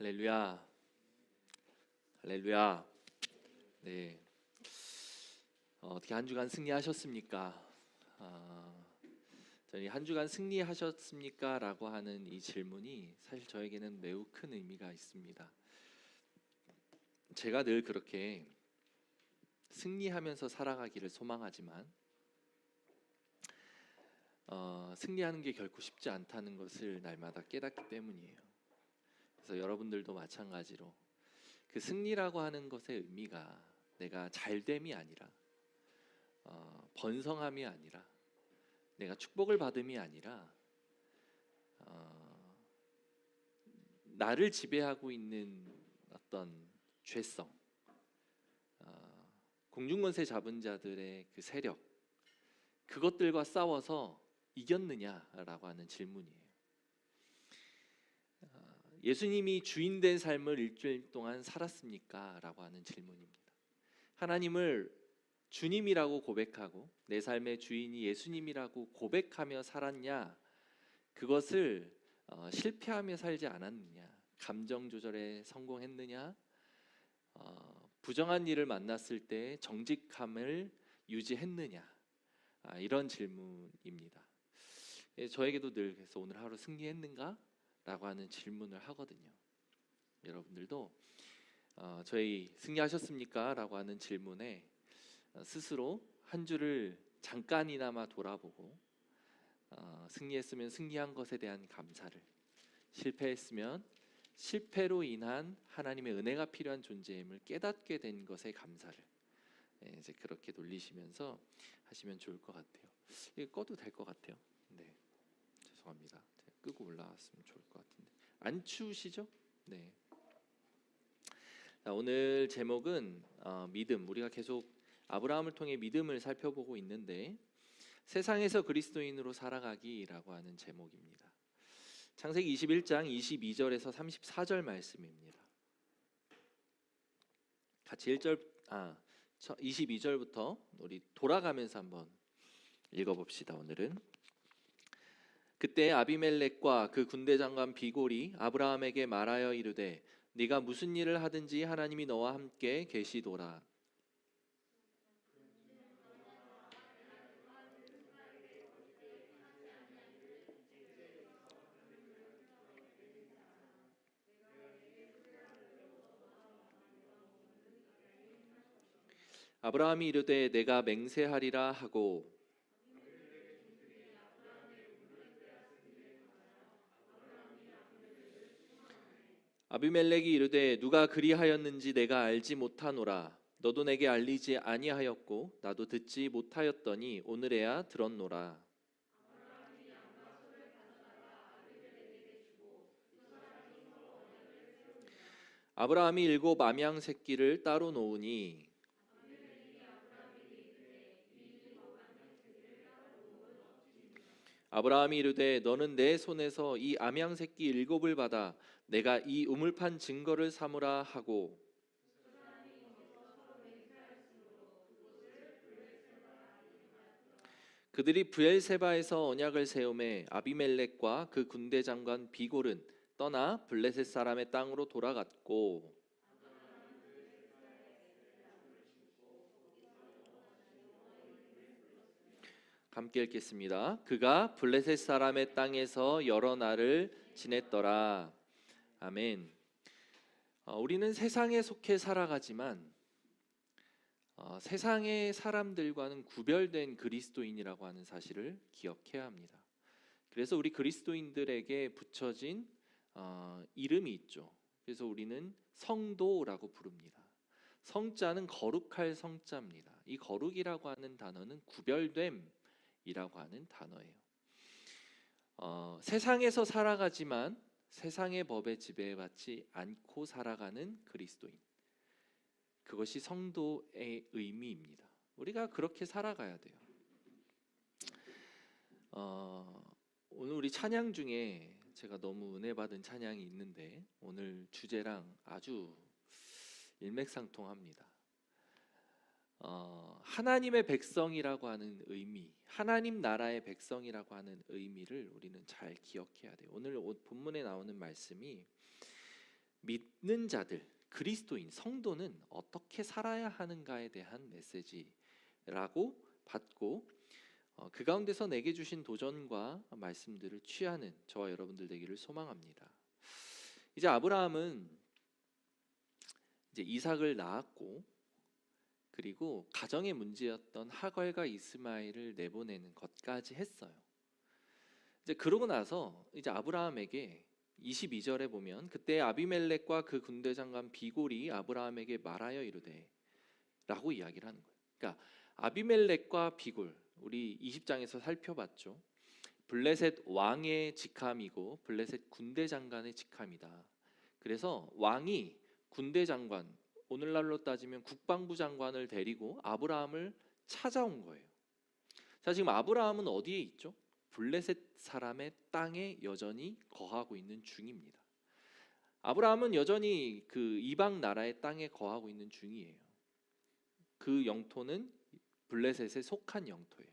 할렐루야, 할렐루야. 네, 어떻게 한 주간 승리하셨습니까? 저희 한 주간 승리하셨습니까? 라고 하는 이 질문이 사실 저에게는 매우 큰 의미가 있습니다. 제가 늘 그렇게 승리하면서 살아가기를 소망하지만 승리하는 게 결코 쉽지 않다는 것을 날마다 깨닫기 때문이에요. 그래서 여러분들도 마찬가지로 그 승리라고 하는 것의 의미가 내가 잘됨이 아니라 번성함이 아니라 내가 축복을 받음이 아니라 나를 지배하고 있는 어떤 죄성, 공중권세 잡은 자들의 그 세력, 그것들과 싸워서 이겼느냐라고 하는 질문이에요. 예수님이 주인된 삶을 일주일 동안 살았습니까? 라고 하는 질문입니다. 하나님을 주님이라고 고백하고 내 삶의 주인이 예수님이라고 고백하며 살았냐? 그것을 실패하며 살지 않았느냐? 감정 조절에 성공했느냐? 부정한 일을 만났을 때 정직함을 유지했느냐? 이런 질문입니다. 저에게도 늘 그래서 오늘 하루 승리했는가? 라고 하는 질문을 하거든요. 여러분들도 저희 승리하셨습니까? 라고 하는 질문에 스스로 한 주를 잠깐이나마 돌아보고 승리했으면 승리한 것에 대한 감사를, 실패했으면 실패로 인한 하나님의 은혜가 필요한 존재임을 깨닫게 된 것에 감사를 이제 그렇게 돌리시면서 하시면 좋을 것 같아요. 이거 꺼도 될 것 같아요. 네, 죄송합니다. 끄고 올라왔으면 좋을 것 같은데 안 추우시죠? 네. 자, 오늘 제목은 믿음. 우리가 계속 아브라함을 통해 믿음을 살펴보고 있는데 세상에서 그리스도인으로 살아가기라고 하는 제목입니다. 창세기 21장 22절에서 34절 말씀입니다. 같이 22절부터 우리 돌아가면서 한번 읽어봅시다. 오늘은 그때 아비멜렉과 그 군대 장관 비골이 아브라함에게 말하여 이르되 네가 무슨 일을 하든지 하나님이 너와 함께 계시도다. 아브라함이 이르되 내가 맹세하리라 하고 아비멜렉이 이르되 누가 그리하였는지 내가 알지 못하노라. 너도 내게 알리지 아니하였고 나도 듣지 못하였더니 오늘에야 들었노라. 아브라함이 7 암양 새끼를 따로 놓으니 아브라함이 이르되 너는 내 손에서 이 암양 새끼 7을 받아 내가 이 우물판 증거를 삼으라 하고 그들이 브엘세바에서 언약을 세우매 아비멜렉과 그 군대 장관 비골은 떠나 블레셋 사람의 땅으로 돌아갔고 함께 읽겠습니다. 그가 블레셋 사람의 땅에서 여러 날을 지냈더라. 아멘. 우리는 세상에 속해 살아가지만 세상의 사람들과는 구별된 그리스도인이라고 하는 사실을 기억해야 합니다. 그래서 우리 그리스도인들에게 붙여진 이름이 있죠. 그래서 우리는 성도라고 부릅니다. 성자는 거룩할 성자입니다. 이 거룩이라고 하는 단어는 구별됨이라고 하는 단어예요. 세상에서 살아가지만 세상의 법에 지배받지 않고 살아가는 그리스도인, 그것이 성도의 의미입니다. 우리가 그렇게 살아가야 돼요. 오늘 우리 찬양 중에 제가 너무 은혜 받은 찬양이 있는데 오늘 주제랑 아주 일맥상통합니다. 하나님의 백성이라고 하는 의미, 하나님 나라의 백성이라고 하는 의미를 우리는 잘 기억해야 돼요. 오늘 본문에 나오는 말씀이 믿는 자들, 그리스도인, 성도는 어떻게 살아야 하는가에 대한 메시지라고 받고 그 가운데서 내게 주신 도전과 말씀들을 취하는 저와 여러분들 되기를 소망합니다. 이제 아브라함은 이제 이삭을 낳았고, 그리고 가정의 문제였던 하갈과 이스마엘을 내보내는 것까지 했어요. 이제 그러고 나서 이제 아브라함에게 22절에 보면 그때 아비멜렉과 그 군대 장관 비골이 아브라함에게 말하여 이르되 라고 이야기를 하는 거예요. 그러니까 아비멜렉과 비골, 우리 20장에서 살펴봤죠. 블레셋 왕의 직함이고 블레셋 군대 장관의 직함이다. 그래서 왕이 군대 장관, 오늘날로 따지면 국방부 장관을 데리고 아브라함을 찾아온 거예요. 자, 지금 아브라함은 어디에 있죠? 블레셋 사람의 땅에 여전히 거하고 있는 중입니다. 아브라함은 여전히 그 이방 나라의 땅에 거하고 있는 중이에요. 그 영토는 블레셋에 속한 영토예요.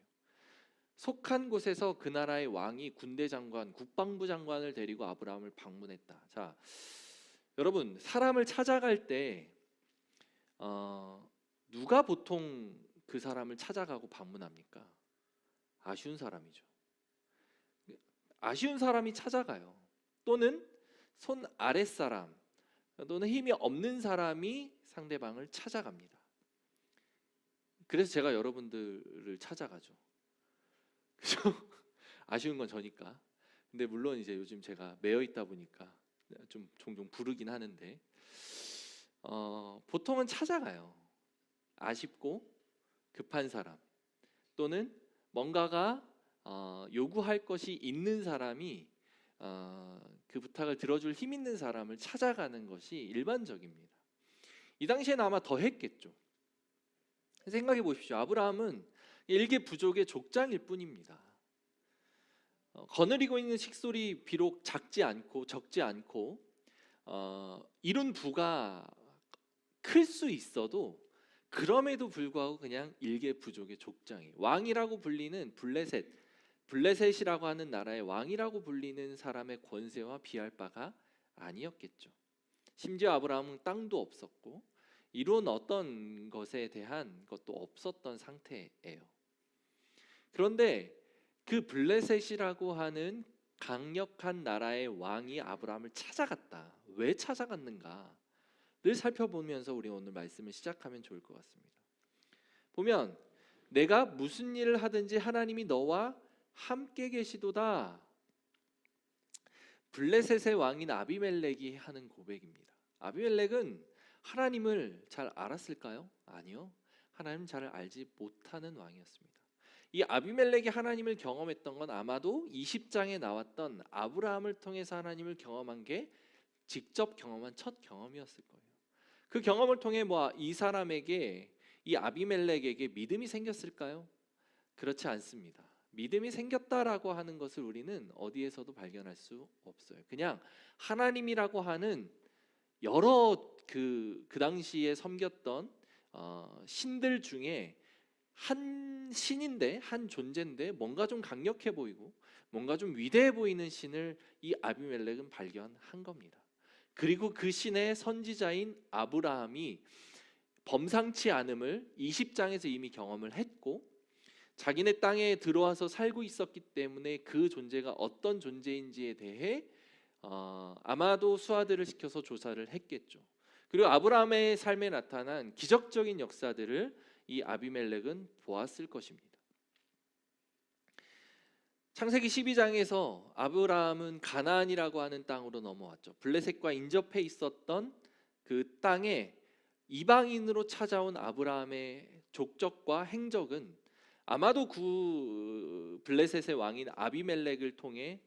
속한 곳에서 그 나라의 왕이 군대 장관, 국방부 장관을 데리고 아브라함을 방문했다. 자, 여러분, 사람을 찾아갈 때 누가 보통 그 사람을 찾아가고 방문합니까? 아쉬운 사람이죠. 아쉬운 사람이 찾아가요. 또는 손 아랫사람, 또는 힘이 없는 사람이 상대방을 찾아갑니다. 그래서 제가 여러분들을 찾아가죠. 그죠? 아쉬운 건 저니까. 근데 물론 이제 요즘 제가 매여 있다 보니까 좀 종종 부르긴 하는데 보통은 찾아가요. 아쉽고 급한 사람, 또는 뭔가가 요구할 것이 있는 사람이 그 부탁을 들어줄 힘 있는 사람을 찾아가는 것이 일반적입니다. 이 당시에는 아마 더 했겠죠. 생각해 보십시오. 아브라함은 일개 부족의 족장일 뿐입니다. 거느리고 있는 식솔이 비록 적지 않고 이룬 부가 클 수 있어도 그럼에도 불구하고 그냥 일개 부족의 족장이에요. 왕이라고 불리는 블레셋이라고 하는 나라의 왕이라고 불리는 사람의 권세와 비할 바가 아니었겠죠. 심지어 아브라함은 땅도 없었고 이룬 어떤 것에 대한 것도 없었던 상태예요. 그런데 그 블레셋이라고 하는 강력한 나라의 왕이 아브라함을 찾아갔다. 왜 찾아갔는가? 늘 살펴보면서 우리 오늘 말씀을 시작하면 좋을 것 같습니다. 보면 내가 무슨 일을 하든지 하나님이 너와 함께 계시도다. 블레셋의 왕인 아비멜렉이 하는 고백입니다. 아비멜렉은 하나님을 잘 알았을까요? 아니요. 하나님 잘 알지 못하는 왕이었습니다. 이 아비멜렉이 하나님을 경험했던 건 아마도 20장에 나왔던 아브라함을 통해서 하나님을 경험한 게 직접 경험한 첫 경험이었을 거예요. 그 경험을 통해 이 사람에게, 이 아비멜렉에게 믿음이 생겼을까요? 그렇지 않습니다. 믿음이 생겼다라고 하는 것을 우리는 어디에서도 발견할 수 없어요. 그냥 하나님이라고 하는 여러 그 당시에 섬겼던 신들 중에 한 신인데, 한 존재인데 뭔가 좀 강력해 보이고 뭔가 좀 위대해 보이는 신을 이 아비멜렉은 발견한 겁니다. 그리고 그 신의 선지자인 아브라함이 범상치 않음을 20장에서 이미 경험을 했고, 자기네 땅에 들어와서 살고 있었기 때문에 그 존재가 어떤 존재인지에 대해 아마도 수하들을 시켜서 조사를 했겠죠. 그리고 아브라함의 삶에 나타난 기적적인 역사들을 이 아비멜렉은 보았을 것입니다. 창세기 12장에서 아브라함은 가나안이라고 하는 땅으로 넘어왔죠. 블레셋과 인접해 있었던 그 땅에 이방인으로 찾아온 아브라함의 족적과 행적은 아마도 그 블레셋의 왕인 아비멜렉을 통해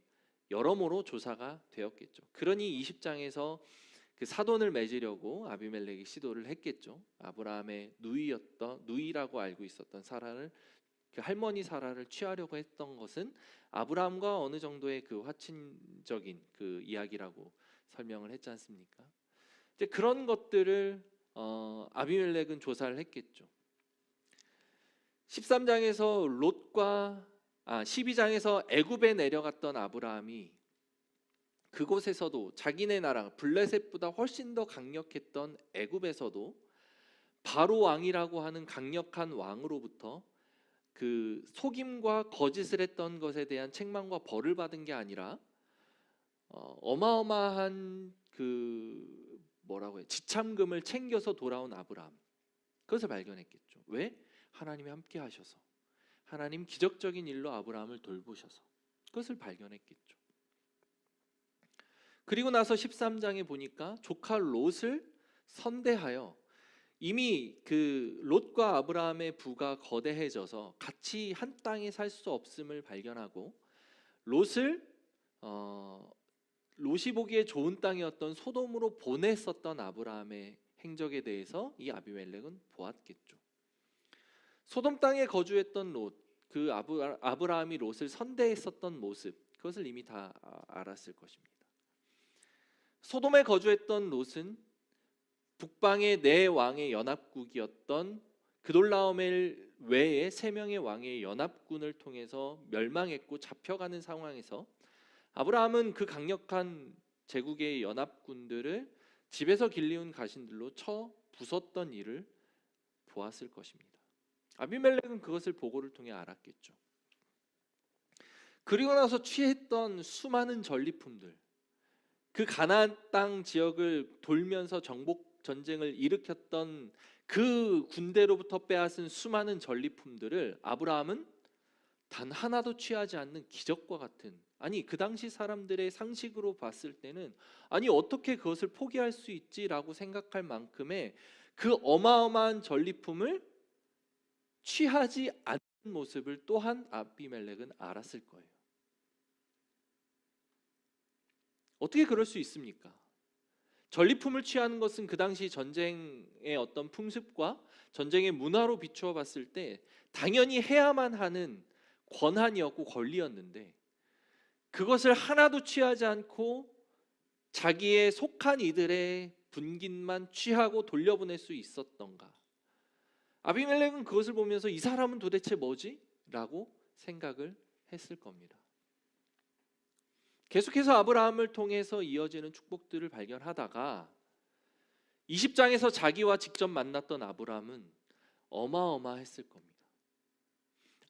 여러모로 조사가 되었겠죠. 그러니 20장에서 그 사돈을 맺으려고 아비멜렉이 시도를 했겠죠. 아브라함의 누이라고 알고 있었던 사라를, 그 할머니 사라를 취하려고 했던 것은 아브라함과 어느 정도의 그 화친적인 그 이야기라고 설명을 했지 않습니까? 이제 그런 것들을 아비멜렉은 조사를 했겠죠. 13장에서 12장에서 애굽에 내려갔던 아브라함이 그곳에서도 자기네 나라 블레셋보다 훨씬 더 강력했던 애굽에서도 바로 왕이라고 하는 강력한 왕으로부터 그 속임과 거짓을 했던 것에 대한 책망과 벌을 받은 게 아니라 어마어마한 그 뭐라고 해 지참금을 챙겨서 돌아온 아브라함, 그것을 발견했겠죠. 왜? 하나님이 함께 하셔서, 하나님 기적적인 일로 아브라함을 돌보셔서 그것을 발견했겠죠. 그리고 나서 13장에 보니까 조카 롯을 선대하여, 이미 그 롯과 아브라함의 부가 거대해져서 같이 한 땅에 살 수 없음을 발견하고 롯을 롯이 보기에 좋은 땅이었던 소돔으로 보냈었던 아브라함의 행적에 대해서 이 아비멜렉은 보았겠죠. 소돔 땅에 거주했던 롯, 그 아브라함이 롯을 선대했었던 모습, 그것을 이미 다 알았을 것입니다. 소돔에 거주했던 롯은 북방의 네 왕의 연합국이었던 그돌라오멜 외에 세 명의 왕의 연합군을 통해서 멸망했고 잡혀가는 상황에서 아브라함은 그 강력한 제국의 연합군들을 집에서 길리운 가신들로 쳐 부쉈던 일을 보았을 것입니다. 아비멜렉은 그것을 보고를 통해 알았겠죠. 그리고 나서 취했던 수많은 전리품들, 그 가나안 땅 지역을 돌면서 정복 전쟁을 일으켰던 그 군대로부터 빼앗은 수많은 전리품들을 아브라함은 단 하나도 취하지 않는 기적과 같은, 아니 그 당시 사람들의 상식으로 봤을 때는 아니 어떻게 그것을 포기할 수 있지라고 생각할 만큼의 그 어마어마한 전리품을 취하지 않는 모습을 또한 아비멜렉은 알았을 거예요. 어떻게 그럴 수 있습니까? 전리품을 취하는 것은 그 당시 전쟁의 어떤 풍습과 전쟁의 문화로 비추어 봤을 때 당연히 해야만 하는 권한이었고 권리였는데, 그것을 하나도 취하지 않고 자기의 속한 이들의 분깃만 취하고 돌려보낼 수 있었던가? 아비멜렉은 그것을 보면서 이 사람은 도대체 뭐지? 라고 생각을 했을 겁니다. 계속해서 아브라함을 통해서 이어지는 축복들을 발견하다가 20장에서 자기와 직접 만났던 아브라함은 어마어마했을 겁니다.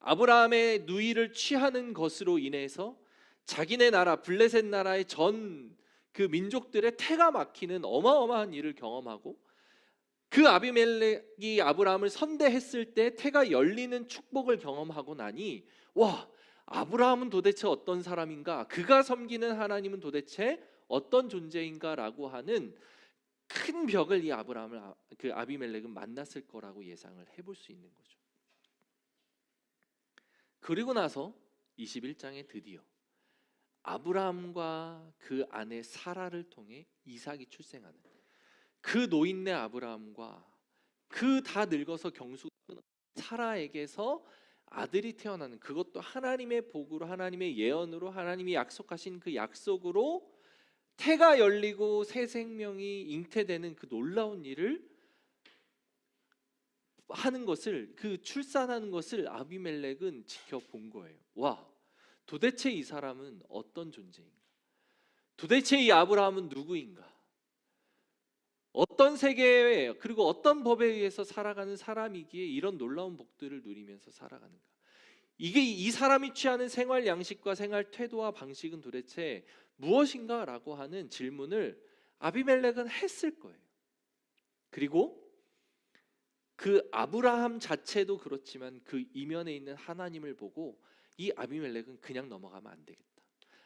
아브라함의 누이를 취하는 것으로 인해서 자기네 나라 블레셋 나라의 전 그 민족들의 태가 막히는 어마어마한 일을 경험하고, 그 아비멜렉이 아브라함을 선대했을 때 태가 열리는 축복을 경험하고 나니, 와, 아브라함은 도대체 어떤 사람인가, 그가 섬기는 하나님은 도대체 어떤 존재인가라고 하는 큰 벽을 이 그 아비멜렉은 만났을 거라고 예상을 해볼 수 있는 거죠. 그리고 나서 21장에 드디어 아브라함과 그 아내 사라를 통해 이삭이 출생하는, 그 노인네 아브라함과 그 다 늙어서 경수가 사라에게서 아들이 태어나는, 그것도 하나님의 복으로, 하나님의 예언으로, 하나님이 약속하신 그 약속으로 태가 열리고 새 생명이 잉태되는 그 놀라운 일을 하는 것을, 그 출산하는 것을 아비멜렉은 지켜본 거예요. 와, 도대체 이 사람은 어떤 존재인가? 도대체 이 아브라함은 누구인가? 어떤 세계에, 그리고 어떤 법에 의해서 살아가는 사람이기에 이런 놀라운 복들을 누리면서 살아가는가? 이게 이 사람이 취하는 생활 양식과 생활 태도와 방식은 도대체 무엇인가? 라고 하는 질문을 아비멜렉은 했을 거예요. 그리고 그 아브라함 자체도 그렇지만 그 이면에 있는 하나님을 보고 이 아비멜렉은 그냥 넘어가면 안 되겠다.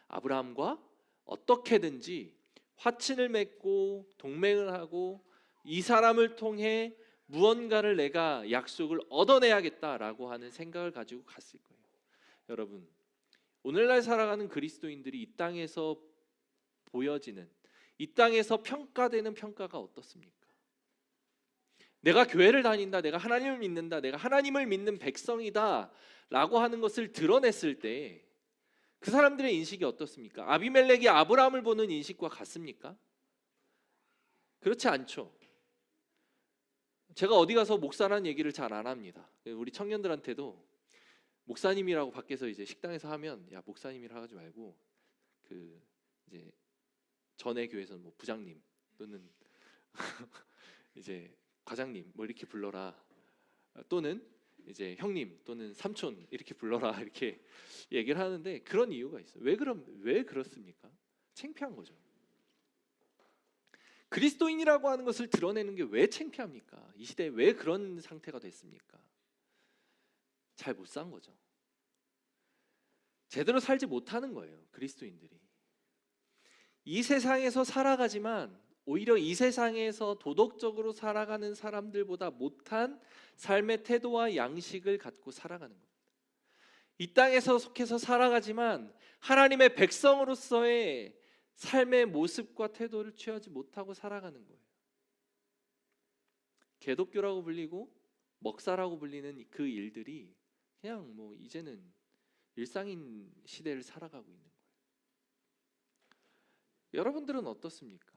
아브라함과 어떻게든지 화친을 맺고 동맹을 하고 이 사람을 통해 무언가를 내가 약속을 얻어내야겠다라고 하는 생각을 가지고 갔을 거예요. 여러분, 오늘날 살아가는 그리스도인들이 이 땅에서 보여지는, 이 땅에서 평가되는 평가가 어떻습니까? 내가 교회를 다닌다, 내가 하나님을 믿는다, 내가 하나님을 믿는 백성이다 라고 하는 것을 드러냈을 때 그 사람들의 인식이 어떻습니까? 아비멜렉이 아브라함을 보는 인식과 같습니까? 그렇지 않죠. 제가 어디 가서 목사라는 얘기를 잘 안 합니다. 우리 청년들한테도 목사님이라고 밖에서 이제 식당에서 하면, 야 목사님이라 하지 말고 그 이제 전에 교회에서는 뭐 부장님 또는 이제 과장님 뭐 이렇게 불러라, 또는 이제 형님 또는 삼촌 이렇게 불러라 이렇게 얘기를 하는데 그런 이유가 있어요. 왜 그렇습니까? 창피한 거죠. 그리스도인이라고 하는 것을 드러내는 게 왜 창피합니까? 이 시대에 왜 그런 상태가 됐습니까? 잘 못 산 거죠. 제대로 살지 못하는 거예요, 그리스도인들이. 이 세상에서 살아가지만 오히려 이 세상에서 도덕적으로 살아가는 사람들보다 못한 삶의 태도와 양식을 갖고 살아가는 겁니다. 이 땅에서 속해서 살아가지만 하나님의 백성으로서의 삶의 모습과 태도를 취하지 못하고 살아가는 거예요. 개독교라고 불리고 먹사라고 불리는 그 일들이 그냥 뭐 이제는 일상인 시대를 살아가고 있는 거예요. 여러분들은 어떻습니까?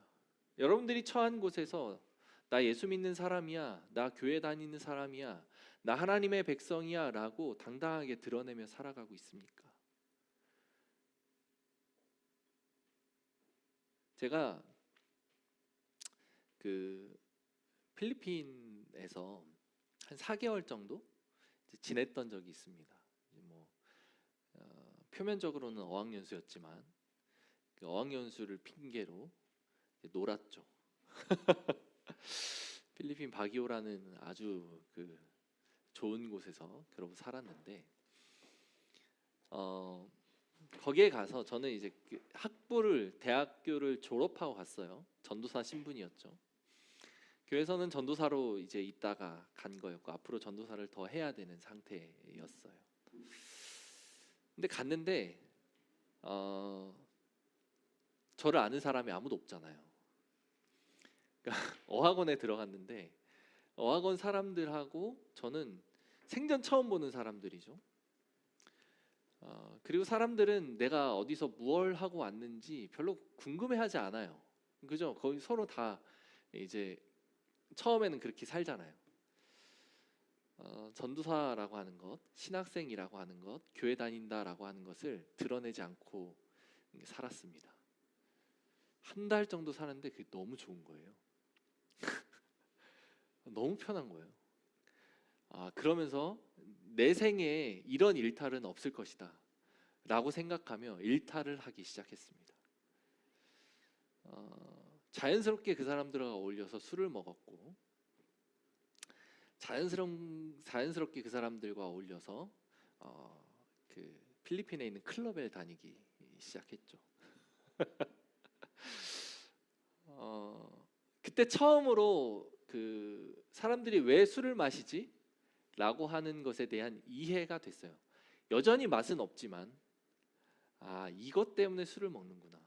여러분들이 처한 곳에서 나 예수 믿는 사람이야, 나 교회 다니는 사람이야, 나 하나님의 백성이야 라고 당당하게 드러내며 살아가고 있습니까? 제가 그 필리핀에서 한 4개월 정도 지냈던 적이 있습니다. 뭐 표면적으로는 어학연수였지만 그 어학연수를 핑계로 놀았죠. 필리핀 바기오라는 아주 그 좋은 곳에서 그러고 살았는데 거기에 가서 저는 이제 그 대학교를 졸업하고 갔어요. 전도사 신분이었죠. 교회에서는 전도사로 이제 있다가 간 거였고 앞으로 전도사를 더 해야 되는 상태였어요. 근데 갔는데 저를 아는 사람이 아무도 없잖아요. 그러니까 어학원에 들어갔는데 어학원 사람들하고 저는 생전 처음 보는 사람들이죠. 그리고 사람들은 내가 어디서 무얼 하고 왔는지 별로 궁금해하지 않아요. 그죠? 거의 서로 다 이제 처음에는 그렇게 살잖아요. 전도사라고 하는 것, 신학생이라고 하는 것, 교회 다닌다라고 하는 것을 드러내지 않고 살았습니다. 한 달 정도 사는데 그게 너무 좋은 거예요. 너무 편한 거예요. 그러면서 내 생에 이런 일탈은 없을 것이다 라고 생각하며 일탈을 하기 시작했습니다. 자연스럽게 그 사람들과 어울려서 술을 먹었고 자연스럽게 그 사람들과 어울려서 그 필리핀에 있는 클럽에 다니기 시작했죠. 그때 처음으로 그 사람들이 왜 술을 마시지? 라고 하는 것에 대한 이해가 됐어요. 여전히 맛은 없지만 이것 때문에 술을 먹는구나.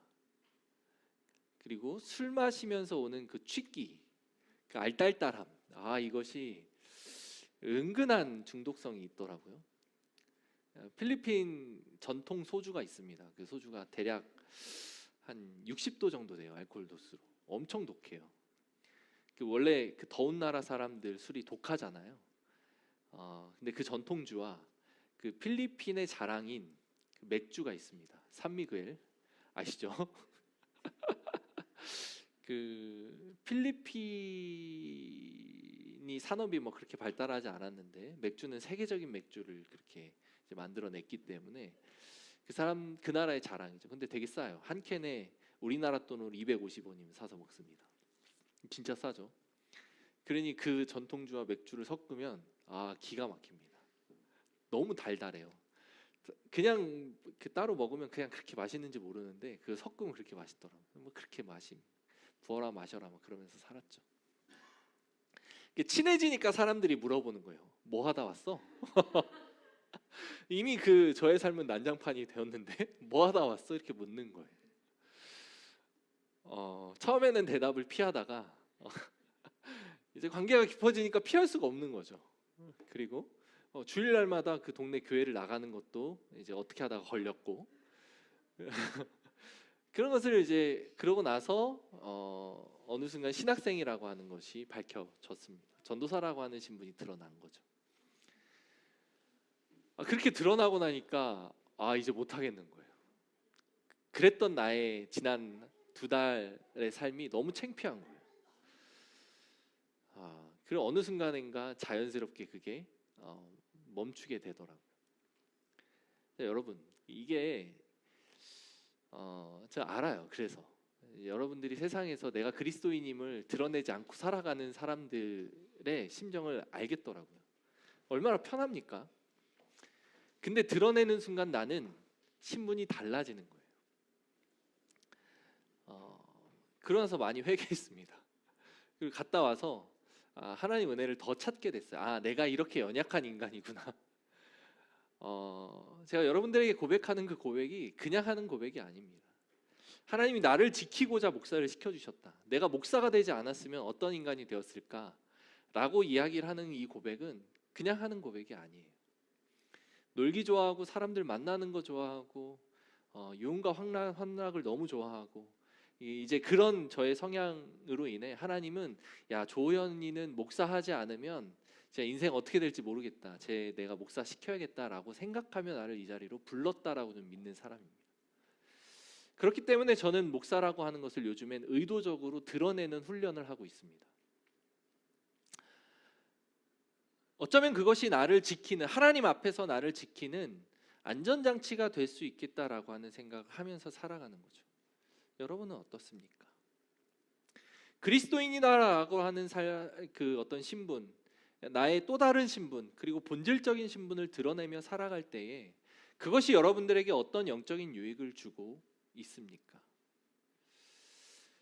그리고 술 마시면서 오는 그 취기, 그 알딸딸함, 이것이 은근한 중독성이 있더라고요. 필리핀 전통 소주가 있습니다. 그 소주가 대략 한 60도 정도 돼요. 알코올 도수로 엄청 독해요. 원래 그 더운 나라 사람들 술이 독하잖아요. 근데 그 전통주와 그 필리핀의 자랑인 그 맥주가 있습니다. 산미그엘 아시죠? 그 필리핀이 산업이 뭐 그렇게 발달하지 않았는데 맥주는 세계적인 맥주를 그렇게 이제 만들어냈기 때문에 그 나라의 자랑이죠. 근데 되게 싸요. 한 캔에 우리나라 돈으로 250원이면 사서 먹습니다. 진짜 싸죠. 그러니 그 전통주와 맥주를 섞으면 기가 막힙니다. 너무 달달해요. 그냥 따로 먹으면 그냥 그렇게 맛있는지 모르는데 그 섞으면 그렇게 맛있더라고요. 뭐 그렇게 부어라 마셔라 막 그러면서 살았죠. 친해지니까 사람들이 물어보는 거예요. 뭐 하다 왔어? 이미 그 저의 삶은 난장판이 되었는데 뭐 하다 왔어? 이렇게 묻는 거예요. 처음에는 대답을 피하다가 이제 관계가 깊어지니까 피할 수가 없는 거죠. 그리고 주일날마다 그 동네 교회를 나가는 것도 이제 어떻게 하다가 걸렸고 그런 것을 이제 그러고 나서 어느 순간 신학생이라고 하는 것이 밝혀졌습니다. 전도사라고 하는 신분이 드러난 거죠. 그렇게 드러나고 나니까 이제 못 하겠는 거예요. 그랬던 나의 지난 두 달의 삶이 너무 창피한 거예요. 그리고 어느 순간인가 자연스럽게 그게 멈추게 되더라고요. 여러분, 이게 제가 알아요. 그래서 여러분들이 세상에서 내가 그리스도인임을 드러내지 않고 살아가는 사람들의 심정을 알겠더라고요. 얼마나 편합니까? 근데 드러내는 순간 나는 신분이 달라지는 거예요. 그러면서 많이 회개했습니다. 그리고 갔다 와서 하나님 은혜를 더 찾게 됐어요. 내가 이렇게 연약한 인간이구나. 제가 여러분들에게 고백하는 그 고백이 그냥 하는 고백이 아닙니다. 하나님이 나를 지키고자 목사를 시켜주셨다. 내가 목사가 되지 않았으면 어떤 인간이 되었을까? 라고 이야기를 하는 이 고백은 그냥 하는 고백이 아니에요. 놀기 좋아하고 사람들 만나는 거 좋아하고 유흥과 환락을 너무 좋아하고 이제 그런 저의 성향으로 인해 하나님은 야, 조현이는 목사하지 않으면 제 인생 어떻게 될지 모르겠다. 내가 목사 시켜야겠다라고 생각하며 나를 이 자리로 불렀다라고 좀 믿는 사람입니다. 그렇기 때문에 저는 목사라고 하는 것을 요즘엔 의도적으로 드러내는 훈련을 하고 있습니다. 어쩌면 그것이 나를 지키는, 하나님 앞에서 나를 지키는 안전장치가 될 수 있겠다라고 하는 생각을 하면서 살아가는 거죠. 여러분은 어떻습니까? 그리스도인이다라고 하는 그 어떤 신분, 나의 또 다른 신분, 그리고 본질적인 신분을 드러내며 살아갈 때에 그것이 여러분들에게 어떤 영적인 유익을 주고 있습니까?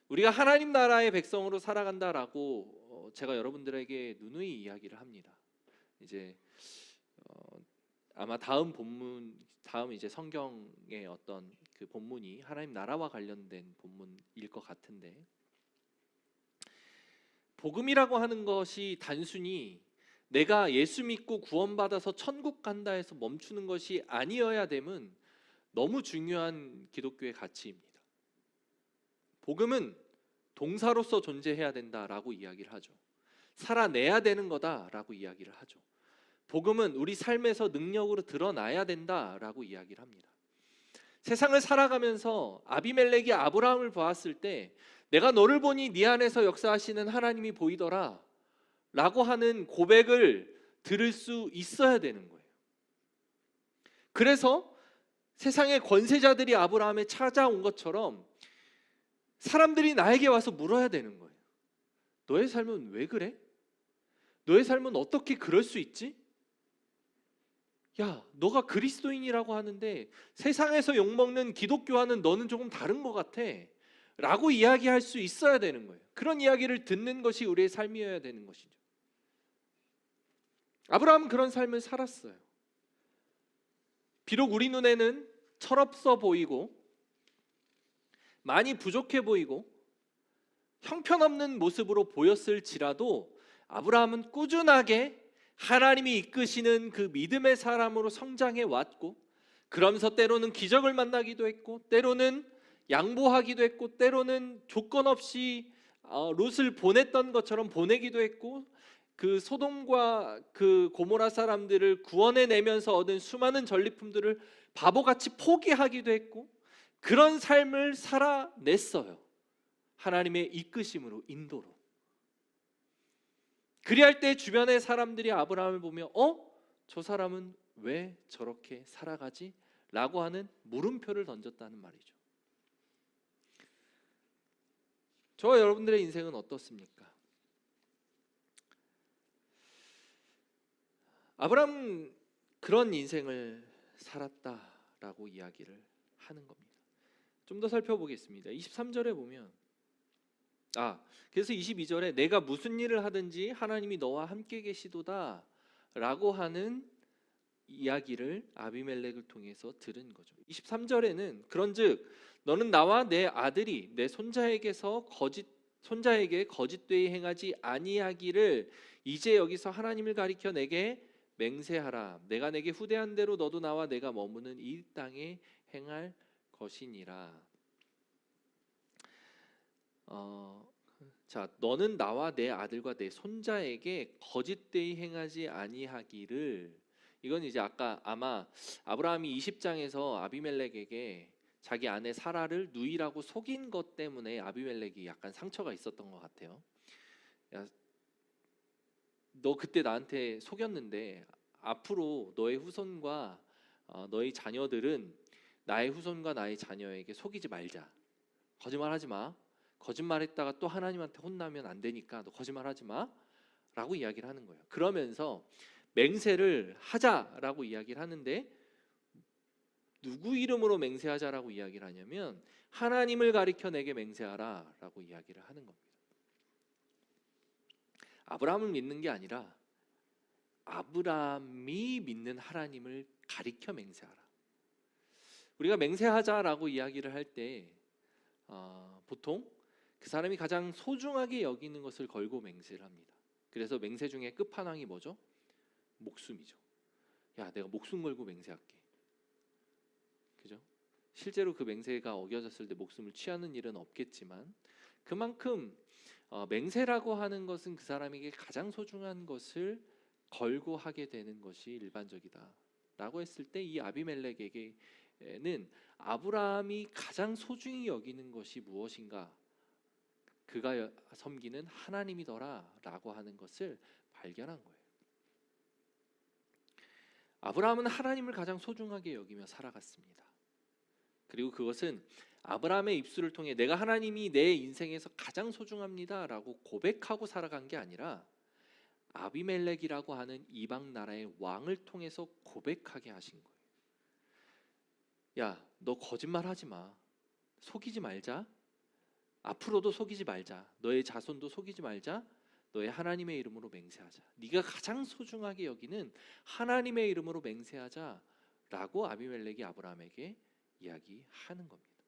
우리가 하나님 나라의 백성으로 살아간다라고 제가 여러분들에게 누누이 이야기를 합니다. 이제 아마 다음 이제 성경의 어떤 그 본문이 하나님 나라와 관련된 본문일 것 같은데, 복음이라고 하는 것이 단순히 내가 예수 믿고 구원받아서 천국 간다 해서 멈추는 것이 아니어야 됨은 너무 중요한 기독교의 가치입니다. 복음은 동사로서 존재해야 된다라고 이야기를 하죠. 살아내야 되는 거다라고 이야기를 하죠. 복음은 우리 삶에서 능력으로 드러나야 된다라고 이야기를 합니다. 세상을 살아가면서 아비멜렉이 아브라함을 보았을 때 내가 너를 보니 네 안에서 역사하시는 하나님이 보이더라 라고 하는 고백을 들을 수 있어야 되는 거예요. 그래서 세상의 권세자들이 아브라함에 찾아온 것처럼 사람들이 나에게 와서 물어야 되는 거예요. 너의 삶은 왜 그래? 너의 삶은 어떻게 그럴 수 있지? 야, 너가 그리스도인이라고 하는데 세상에서 욕먹는 기독교와는 너는 조금 다른 것 같아 라고 이야기할 수 있어야 되는 거예요. 그런 이야기를 듣는 것이 우리의 삶이어야 되는 것이죠. 아브라함은 그런 삶을 살았어요. 비록 우리 눈에는 철없어 보이고 많이 부족해 보이고 형편없는 모습으로 보였을지라도 아브라함은 꾸준하게 하나님이 이끄시는 그 믿음의 사람으로 성장해 왔고, 그러면서 때로는 기적을 만나기도 했고, 때로는 양보하기도 했고, 때로는 조건 없이 롯을 보냈던 것처럼 보내기도 했고, 그 소돔과 그 고모라 사람들을 구원해내면서 얻은 수많은 전리품들을 바보같이 포기하기도 했고, 그런 삶을 살아냈어요. 하나님의 이끄심으로, 인도로. 그리할 때 주변의 사람들이 아브라함을 보며 저 사람은 왜 저렇게 살아가지? 라고 하는 물음표를 던졌다는 말이죠. 저와 여러분들의 인생은 어떻습니까? 아브라함은 그런 인생을 살았다라고 이야기를 하는 겁니다. 좀 더 살펴보겠습니다. 23절에 보면 그래서 22절에 내가 무슨 일을 하든지 하나님이 너와 함께 계시도다 라고 하는 이야기를 아비멜렉을 통해서 들은 거죠. 23절에는 그런즉 너는 나와 내 아들이 내 손자에게 거짓되이 행하지 아니하기를 이제 여기서 하나님을 가리켜 내게 맹세하라. 내가 내게 후대한 대로 너도 나와 내가 머무는 이 땅에 행할 것이니라. 너는 나와 내 아들과 내 손자에게 거짓되이 행하지 아니하기를, 이건 이제 아까 아마 아브라함이 20장에서 아비멜렉에게 자기 아내 사라를 누이라고 속인 것 때문에 아비멜렉이 약간 상처가 있었던 것 같아요. 야, 너 그때 나한테 속였는데 앞으로 너의 후손과 너의 자녀들은 나의 후손과 나의 자녀에게 속이지 말자. 거짓말하지 마. 거짓말했다가 또 하나님한테 혼나면 안 되니까 너 거짓말하지 마. 라고 이야기를 하는 거예요. 그러면서 맹세를 하자라고 이야기를 하는데 누구 이름으로 맹세하자라고 이야기를 하냐면 하나님을 가리켜 내게 맹세하라라고 이야기를 하는 겁니다. 아브라함을 믿는 게 아니라 아브라함이 믿는 하나님을 가리켜 맹세하라. 우리가 맹세하자라고 이야기를 할 때 보통 그 사람이 가장 소중하게 여기는 것을 걸고 맹세를 합니다. 그래서 맹세 중에 끝판왕이 뭐죠? 목숨이죠. 야, 내가 목숨 걸고 맹세할게. 그죠? 실제로 그 맹세가 어겨졌을 때 목숨을 취하는 일은 없겠지만 그만큼 맹세라고 하는 것은 그 사람에게 가장 소중한 것을 걸고 하게 되는 것이 일반적이다 라고 했을 때 이 아비멜렉에게는 아브라함이 가장 소중히 여기는 것이 무엇인가? 그가 섬기는 하나님이더라 라고 하는 것을 발견한 거예요. 아브라함은 하나님을 가장 소중하게 여기며 살아갔습니다. 그리고 그것은 아브라함의 입술을 통해 내가 하나님이 내 인생에서 가장 소중합니다 라고 고백하고 살아간 게 아니라 아비멜렉이라고 하는 이방 나라의 왕을 통해서 고백하게 하신 거예요. 야, 너 거짓말하지 마. 속이지 말자. 앞으로도 속이지 말자. 너의 자손도 속이지 말자. 너의 하나님의 이름으로 맹세하자. 네가 가장 소중하게 여기는 하나님의 이름으로 맹세하자 라고 아비멜렉이 아브라함에게 이야기하는 겁니다.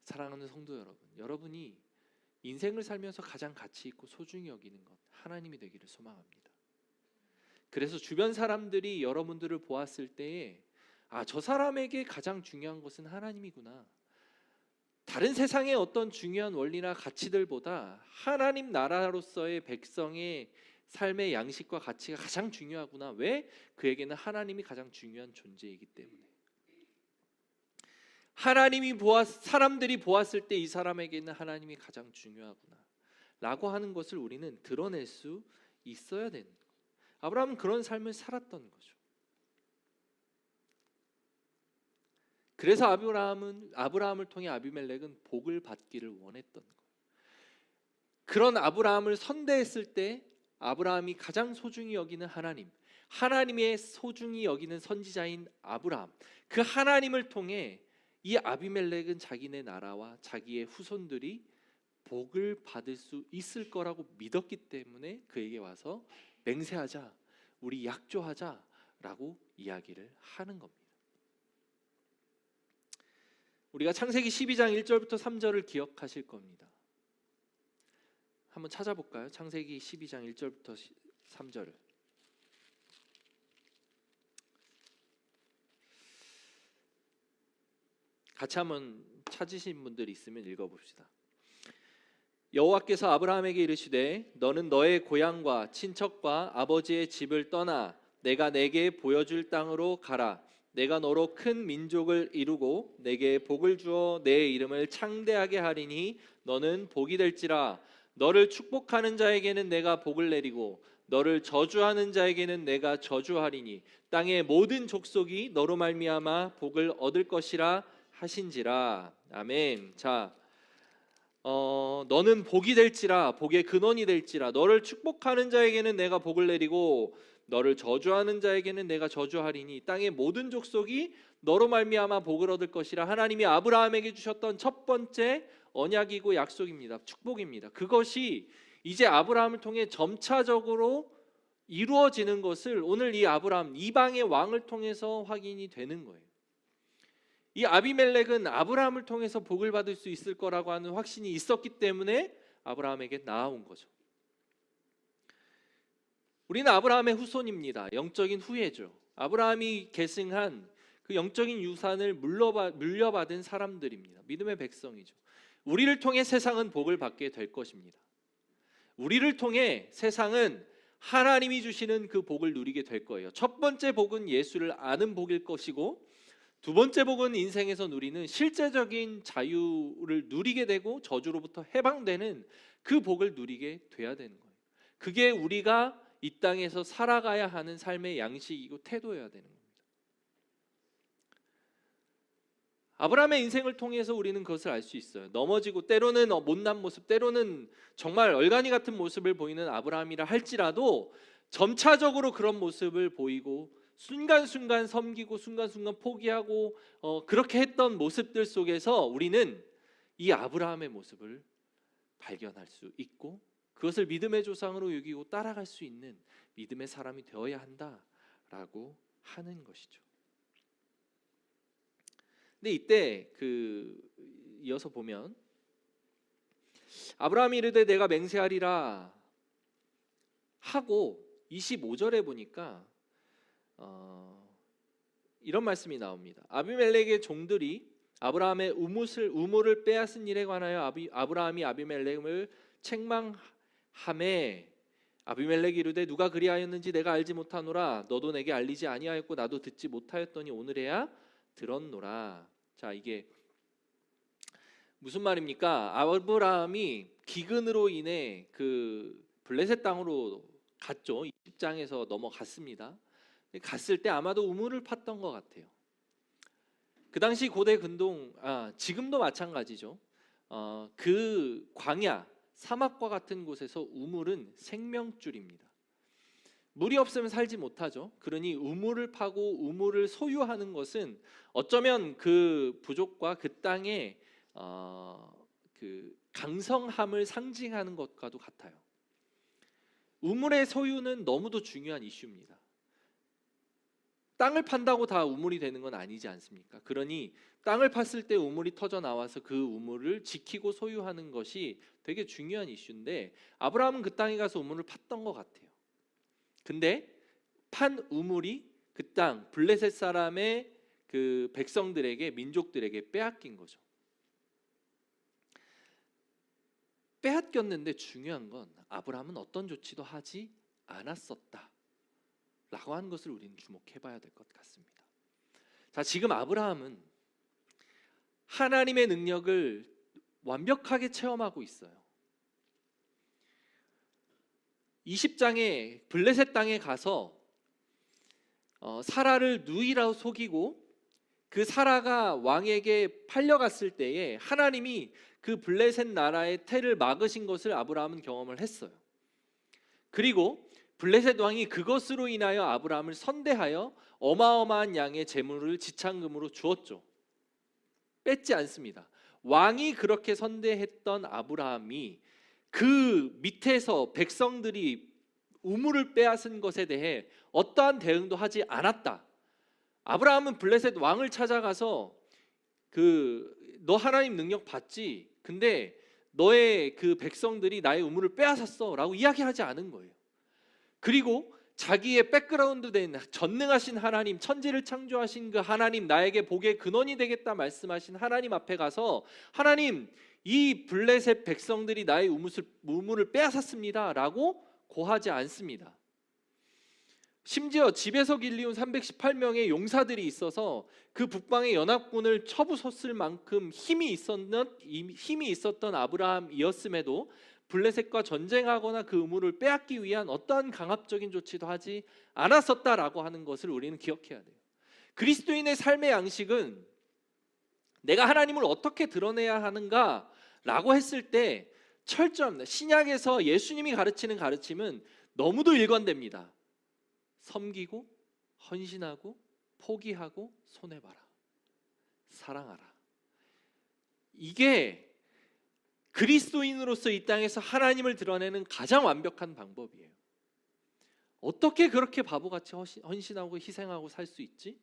사랑하는 성도 여러분, 여러분이 인생을 살면서 가장 가치 있고 소중히 여기는 것 하나님이 되기를 소망합니다. 그래서 주변 사람들이 여러분들을 보았을 때에 저 사람에게 가장 중요한 것은 하나님이구나. 다른 세상의 어떤 중요한 원리나 가치들보다 하나님 나라로서의 백성의 삶의 양식과 가치가 가장 중요하구나. 왜? 그에게는 하나님이 가장 중요한 존재이기 때문에. 사람들이 보았을 때 이 사람에게는 하나님이 가장 중요하구나 라고 하는 것을 우리는 드러낼 수 있어야 되는 거예요. 아브라함은 그런 삶을 살았던 거죠. 그래서 아브라함을 통해 아비멜렉은 복을 받기를 원했던 거예요. 그런 아브라함을 선대했을 때 아브라함이 가장 소중히 여기는 하나님의 소중히 여기는 선지자인 아브라함, 그 하나님을 통해 이 아비멜렉은 자기네 나라와 자기의 후손들이 복을 받을 수 있을 거라고 믿었기 때문에 그에게 와서 맹세하자, 우리 약조하자라고 이야기를 하는 겁니다. 우리가 창세기 12장 1절부터 3절을 기억하실 겁니다. 한번 찾아볼까요? 창세기 12장 1절부터 3절을. 같이 한번 찾으신 분들 있으면 읽어봅시다. 여호와께서 아브라함에게 이르시되 너는 너의 고향과 친척과 아버지의 집을 떠나 내가 내게 보여줄 땅으로 가라. 내가 너로 큰 민족을 이루고 내게 복을 주어 내 이름을 창대하게 하리니 너는 복이 될지라. 너를 축복하는 자에게는 내가 복을 내리고 너를 저주하는 자에게는 내가 저주하리니 땅의 모든 족속이 너로 말미암아 복을 얻을 것이라 하신지라. 아멘. 자, 너는 복이 될지라, 복의 근원이 될지라. 너를 축복하는 자에게는 내가 복을 내리고 너를 저주하는 자에게는 내가 저주하리니 땅의 모든 족속이 너로 말미암아 복을 얻을 것이라. 하나님이 아브라함에게 주셨던 첫 번째 언약이고 약속입니다. 축복입니다. 그것이 이제 아브라함을 통해 점차적으로 이루어지는 것을 오늘 이 아브라함, 이방의 왕을 통해서 확인이 되는 거예요. 이 아비멜렉은 아브라함을 통해서 복을 받을 수 있을 거라고 하는 확신이 있었기 때문에 아브라함에게 나아온 거죠. 우리는 아브라함의 후손입니다. 영적인 후예죠. 아브라함이 계승한 그 영적인 유산을 물려받은 사람들입니다. 믿음의 백성이죠. 우리를 통해 세상은 복을 받게 될 것입니다. 우리를 통해 세상은 하나님이 주시는 그 복을 누리게 될 거예요. 첫 번째 복은 예수를 아는 복일 것이고, 두 번째 복은 인생에서 누리는 실제적인 자유를 누리게 되고 저주로부터 해방되는 그 복을 누리게 돼야 되는 거예요. 그게 우리가 이 땅에서 살아가야 하는 삶의 양식이고 태도여야 되는 겁니다. 아브라함의 인생을 통해서 우리는 그것을 알 수 있어요. 넘어지고 때로는 못난 모습, 때로는 정말 얼간이 같은 모습을 보이는 아브라함이라 할지라도 점차적으로 그런 모습을 보이고 순간순간 섬기고 순간순간 포기하고 그렇게 했던 모습들 속에서 우리는 이 아브라함의 모습을 발견할 수 있고 그것을 믿음의 조상으로 여기고 따라갈 수 있는 믿음의 사람이 되어야 한다라고 하는 것이죠. 근데 이때 이어서 보면 아브라함이 이르되 내가 맹세하리라 하고 25절에 보니까 이런 말씀이 나옵니다. 아비멜렉의 종들이 아브라함의 우물을 빼앗은 일에 관하여 아브라함이 아비멜렉을 책망하매 아비멜렉이 이르되 누가 그리하였는지 내가 알지 못하노라. 너도 내게 알리지 아니하였고 나도 듣지 못하였더니 오늘에야 들었노라. 자, 이게 무슨 말입니까? 아브라함이 기근으로 인해 그 블레셋 땅으로 갔죠. 20장에서 넘어갔습니다. 갔을 때 아마도 우물을 팠던 것 같아요. 그 당시 고대 근동, 지금도 마찬가지죠. 그 광야, 사막과 같은 곳에서 우물은 생명줄입니다. 물이 없으면 살지 못하죠. 그러니 우물을 파고 우물을 소유하는 것은 어쩌면 그 부족과 그 땅의 그 강성함을 상징하는 것과도 같아요. 우물의 소유는 너무도 중요한 이슈입니다. 땅을 판다고 다 우물이 되는 건 아니지 않습니까? 그러니 땅을 팠을 때 우물이 터져 나와서 그 우물을 지키고 소유하는 것이 되게 중요한 이슈인데 아브라함은 그 땅에 가서 우물을 팠던 것 같아요. 근데 판 우물이 그 땅 블레셋 사람의 그 백성들에게 민족들에게 빼앗긴 거죠. 빼앗겼는데 중요한 건 아브라함은 어떤 조치도 하지 않았었다 라고 하는 것을 우리는 주목해 봐야 될 것 같습니다. 자, 지금 아브라함은 하나님의 능력을 완벽하게 체험하고 있어요. 20장에 블레셋 땅에 가서 사라를 누이라고 속이고 그 사라가 왕에게 팔려갔을 때에 하나님이 그 블레셋 나라의 태를 막으신 것을 아브라함은 경험을 했어요. 그리고 블레셋 왕이 그것으로 인하여 아브라함을 선대하여 어마어마한 양의 재물을 지참금으로 주었죠. 뺏지 않습니다. 왕이 그렇게 선대했던 아브라함이 그 밑에서 백성들이 우물을 빼앗은 것에 대해 어떠한 대응도 하지 않았다. 아브라함은 블레셋 왕을 찾아가서 너 하나님 능력 봤지? 근데 너의 그 백성들이 나의 우물을 빼앗았어 라고 이야기하지 않은 거예요. 그리고 자기의 백그라운드된 전능하신 하나님, 천지를 창조하신 그 하나님, 나에게 복의 근원이 되겠다 말씀하신 하나님 앞에 가서 하나님, 이 블레셋 백성들이 나의 우물을 빼앗았습니다 라고 고하지 않습니다. 심지어 집에서 길리운 318명의 용사들이 있어서 그 북방의 연합군을 쳐부쉈을 만큼 힘이 있었던 아브라함이었음에도 블레셋과 전쟁하거나 그 우물을 빼앗기 위한 어떠한 강압적인 조치도 하지 않았었다라고 하는 것을 우리는 기억해야 돼요. 그리스도인의 삶의 양식은 내가 하나님을 어떻게 드러내야 하는가라고 했을 때 철저합니다. 신약에서 예수님이 가르치는 가르침은 너무도 일관됩니다. 섬기고 헌신하고 포기하고 손해봐라, 사랑하라. 이게 그리스도인으로서 이 땅에서 하나님을 드러내는 가장 완벽한 방법이에요. 어떻게 그렇게 바보같이 헌신하고 희생하고 살 수 있지?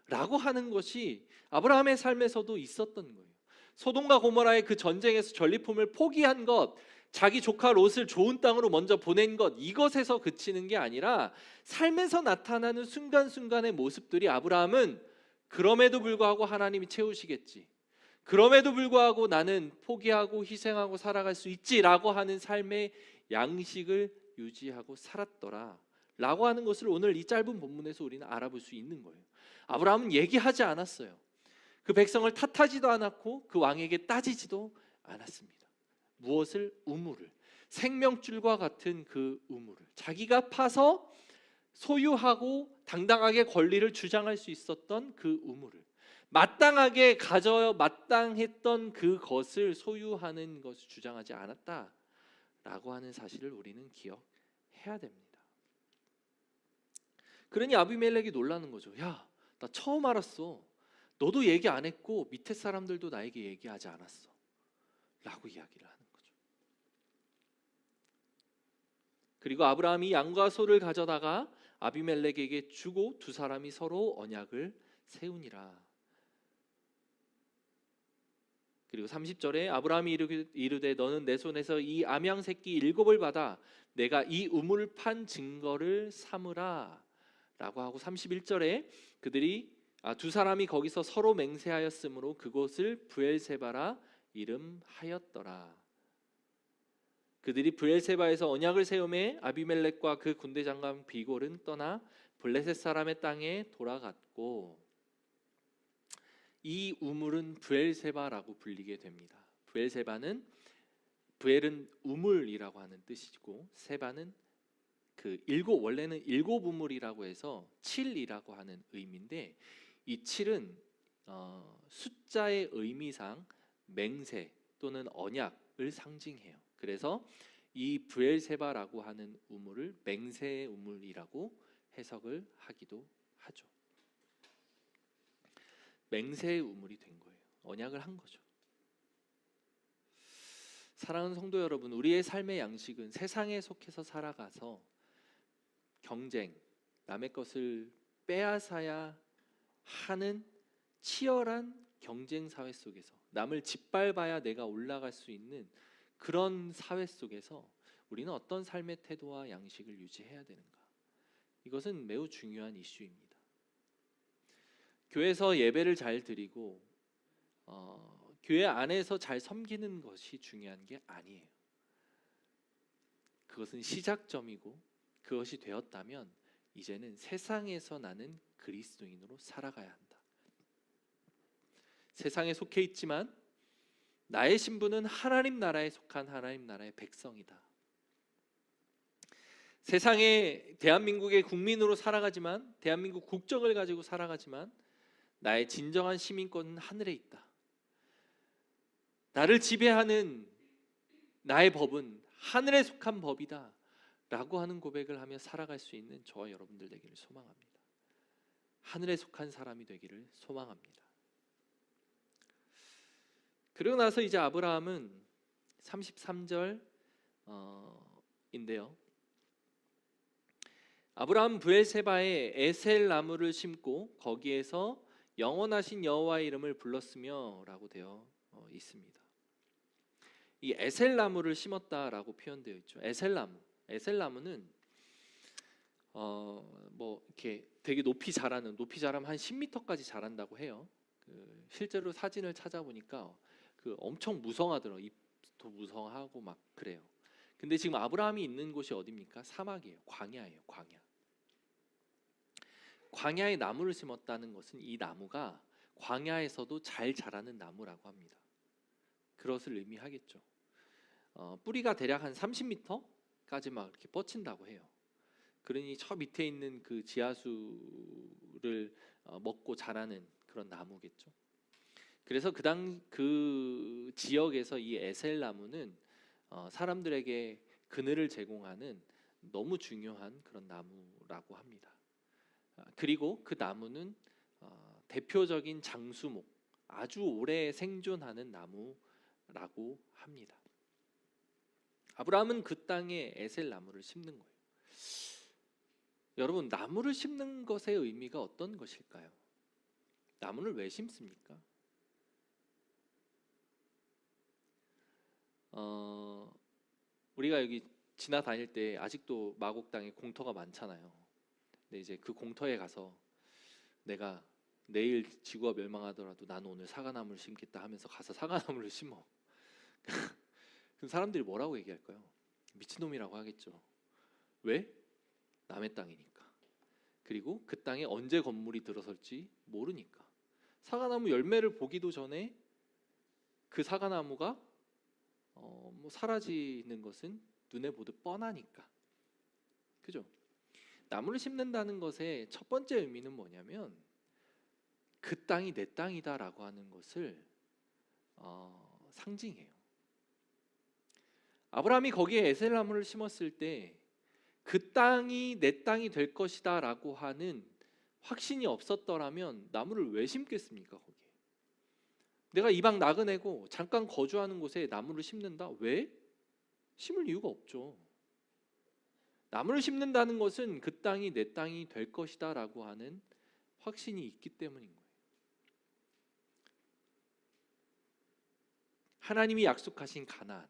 라고 하는 것이 아브라함의 삶에서도 있었던 거예요. 소돔과 고모라의 그 전쟁에서 전리품을 포기한 것, 자기 조카 롯을 좋은 땅으로 먼저 보낸 것, 이것에서 그치는 게 아니라 삶에서 나타나는 순간순간의 모습들이 아브라함은 그럼에도 불구하고 하나님이 채우시겠지, 그럼에도 불구하고 나는 포기하고 희생하고 살아갈 수 있지라고 하는 삶의 양식을 유지하고 살았더라 라고 하는 것을 오늘 이 짧은 본문에서 우리는 알아볼 수 있는 거예요. 아브라함은 얘기하지 않았어요. 그 백성을 탓하지도 않았고 그 왕에게 따지지도 않았습니다. 무엇을? 우물을, 생명줄과 같은 그 우물을 자기가 파서 소유하고 당당하게 권리를 주장할 수 있었던 그 우물을, 마땅하게 가져야 마땅했던 그것을 소유하는 것을 주장하지 않았다라고 하는 사실을 우리는 기억해야 됩니다. 그러니 아비멜렉이 놀라는 거죠. 야, 나 처음 알았어. 너도 얘기 안 했고 밑에 사람들도 나에게 얘기하지 않았어 라고 이야기를 하는 거죠. 그리고 아브라함이 양과 소를 가져다가 아비멜렉에게 주고 두 사람이 서로 언약을 세우니라. 그리고 30절에 아브라함이 이르되 너는 내 손에서 이 암양 새끼 7을 받아 내가 이 우물을 판 증거를 삼으라 라고 하고, 31절에 그들이 두 사람이 거기서 서로 맹세하였으므로 그곳을 브엘세바라 이름하였더라. 그들이 브엘세바에서 언약을 세우매 아비멜렉과 그 군대 장관 비골은 떠나 블레셋 사람의 땅에 돌아갔고, 이 우물은 브엘세바라고 불리게 됩니다. 브엘은 우물이라고 하는 뜻이고, 세바는 원래는 일곱 우물이라고 해서 7이라고 하는 의미인데, 이 7은 숫자의 의미상 맹세 또는 언약을 상징해요. 그래서 이 브엘세바라고 하는 우물을 맹세의 우물이라고 해석을 하기도 하죠. 맹세의 우물이 된 거예요. 언약을 한 거죠. 사랑하는 성도 여러분, 우리의 삶의 양식은 세상에 속해서 살아가서 경쟁, 남의 것을 빼앗아야 하는 치열한 경쟁 사회 속에서, 남을 짓밟아야 내가 올라갈 수 있는 그런 사회 속에서 우리는 어떤 삶의 태도와 양식을 유지해야 되는가? 이것은 매우 중요한 이슈입니다. 교회에서 예배를 잘 드리고 교회 안에서 잘 섬기는 것이 중요한 게 아니에요. 그것은 시작점이고, 그것이 되었다면 이제는 세상에서 나는 그리스도인으로 살아가야 한다. 세상에 속해 있지만 나의 신분은 하나님 나라에 속한 하나님 나라의 백성이다. 세상에 대한민국의 국민으로 살아가지만, 대한민국 국적을 가지고 살아가지만 나의 진정한 시민권은 하늘에 있다. 나를 지배하는 나의 법은 하늘에 속한 법이다 라고 하는 고백을 하며 살아갈 수 있는 저와 여러분들 되기를 소망합니다. 하늘에 속한 사람이 되기를 소망합니다. 그러고 나서 이제 아브라함은 33절인데요. 아브라함 브엘세바에 에셀 나무를 심고 거기에서 영원하신 여호와의 이름을 불렀으며 라고 되어 있습니다. 이 에셀 나무를 심었다라고 표현되어 있죠. 에셀 나무는 뭐 이렇게 되게 높이 자라면 한 10m까지 자란다고 해요. 실제로 사진을 찾아보니까 엄청 무성하더라고요. 잎도 무성하고 막 그래요. 근데 지금 아브라함이 있는 곳이 어디입니까? 사막이에요. 광야예요. 광야에 나무를 심었다는 것은 이 나무가 광야에서도 잘 자라는 나무라고 합니다. 그것을 의미하겠죠. 뿌리가 대략 한 30m까지 막 이렇게 뻗친다고 해요. 그러니 저 밑에 있는 그 지하수를 먹고 자라는 그런 나무겠죠. 그래서 그 지역에서 이 에셀 나무는 사람들에게 그늘을 제공하는 너무 중요한 그런 나무라고 합니다. 그리고 그 나무는 대표적인 장수목, 아주 오래 생존하는 나무라고 합니다. 아브라함은 그 땅에 에셀 나무를 심는 거예요. 여러분, 나무를 심는 것의 의미가 어떤 것일까요? 나무를 왜 심습니까? 우리가 여기 지나다닐 때 아직도 마곡 땅에 공터가 많잖아요. 근데 이제 그 공터에 가서 내가 내일 지구가 멸망하더라도 나는 오늘 사과나무를 심겠다 하면서 가서 사과나무를 심어. 그럼 사람들이 뭐라고 얘기할까요? 미친놈이라고 하겠죠. 왜? 남의 땅이니까. 그리고 그 땅에 언제 건물이 들어설지 모르니까. 사과나무 열매를 보기도 전에 그 사과나무가 사라지는 것은 눈에 보듯 뻔하니까. 그죠? 나무를 심는다는 것의 첫 번째 의미는 뭐냐면 그 땅이 내 땅이다라고 하는 것을 상징해요. 아브라함이 거기에 에셀나무를 심었을 때 그 땅이 내 땅이 될 것이다라고 하는 확신이 없었더라면 나무를 왜 심겠습니까? 거기에 내가 이방 나그네고 잠깐 거주하는 곳에 나무를 심는다? 왜? 심을 이유가 없죠. 나무를 심는다는 것은 그 땅이 내 땅이 될 것이다라고 하는 확신이 있기 때문인 거예요. 하나님이 약속하신 가나안,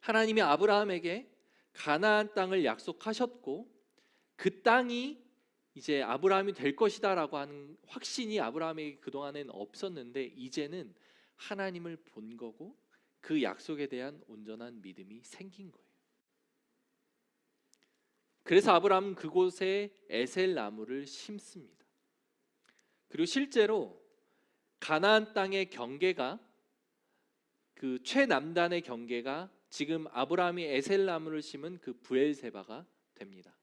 하나님이 아브라함에게 가나안 땅을 약속하셨고 그 땅이 이제 아브라함이 될 것이다라고 하는 확신이 아브라함에게 그동안엔 없었는데 이제는 하나님을 본 거고 그 약속에 대한 온전한 믿음이 생긴 거예요. 그래서 아브라함은 그곳에 에셀 나무를 심습니다. 그리고 실제로 가나안 땅의 경계가 그 최남단의 경계가 지금 아브라함이 에셀 나무를 심은 그 브엘세바가 됩니다.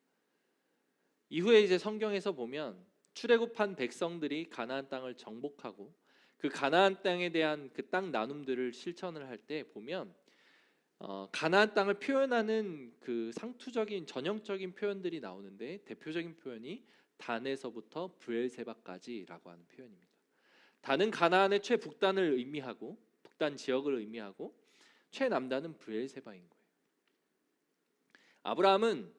이후에 이제 성경에서 보면 출애굽한 백성들이 가나안 땅을 정복하고 그 가나안 땅에 대한 그 땅 나눔들을 실천을 할 때 보면 가나안 땅을 표현하는 그 상투적인 전형적인 표현들이 나오는데 대표적인 표현이 단에서부터 브엘세바까지라고 하는 표현입니다. 단은 가나안의 최북단을 의미하고 북단 지역을 의미하고 최남단은 브엘세바인 거예요. 아브라함은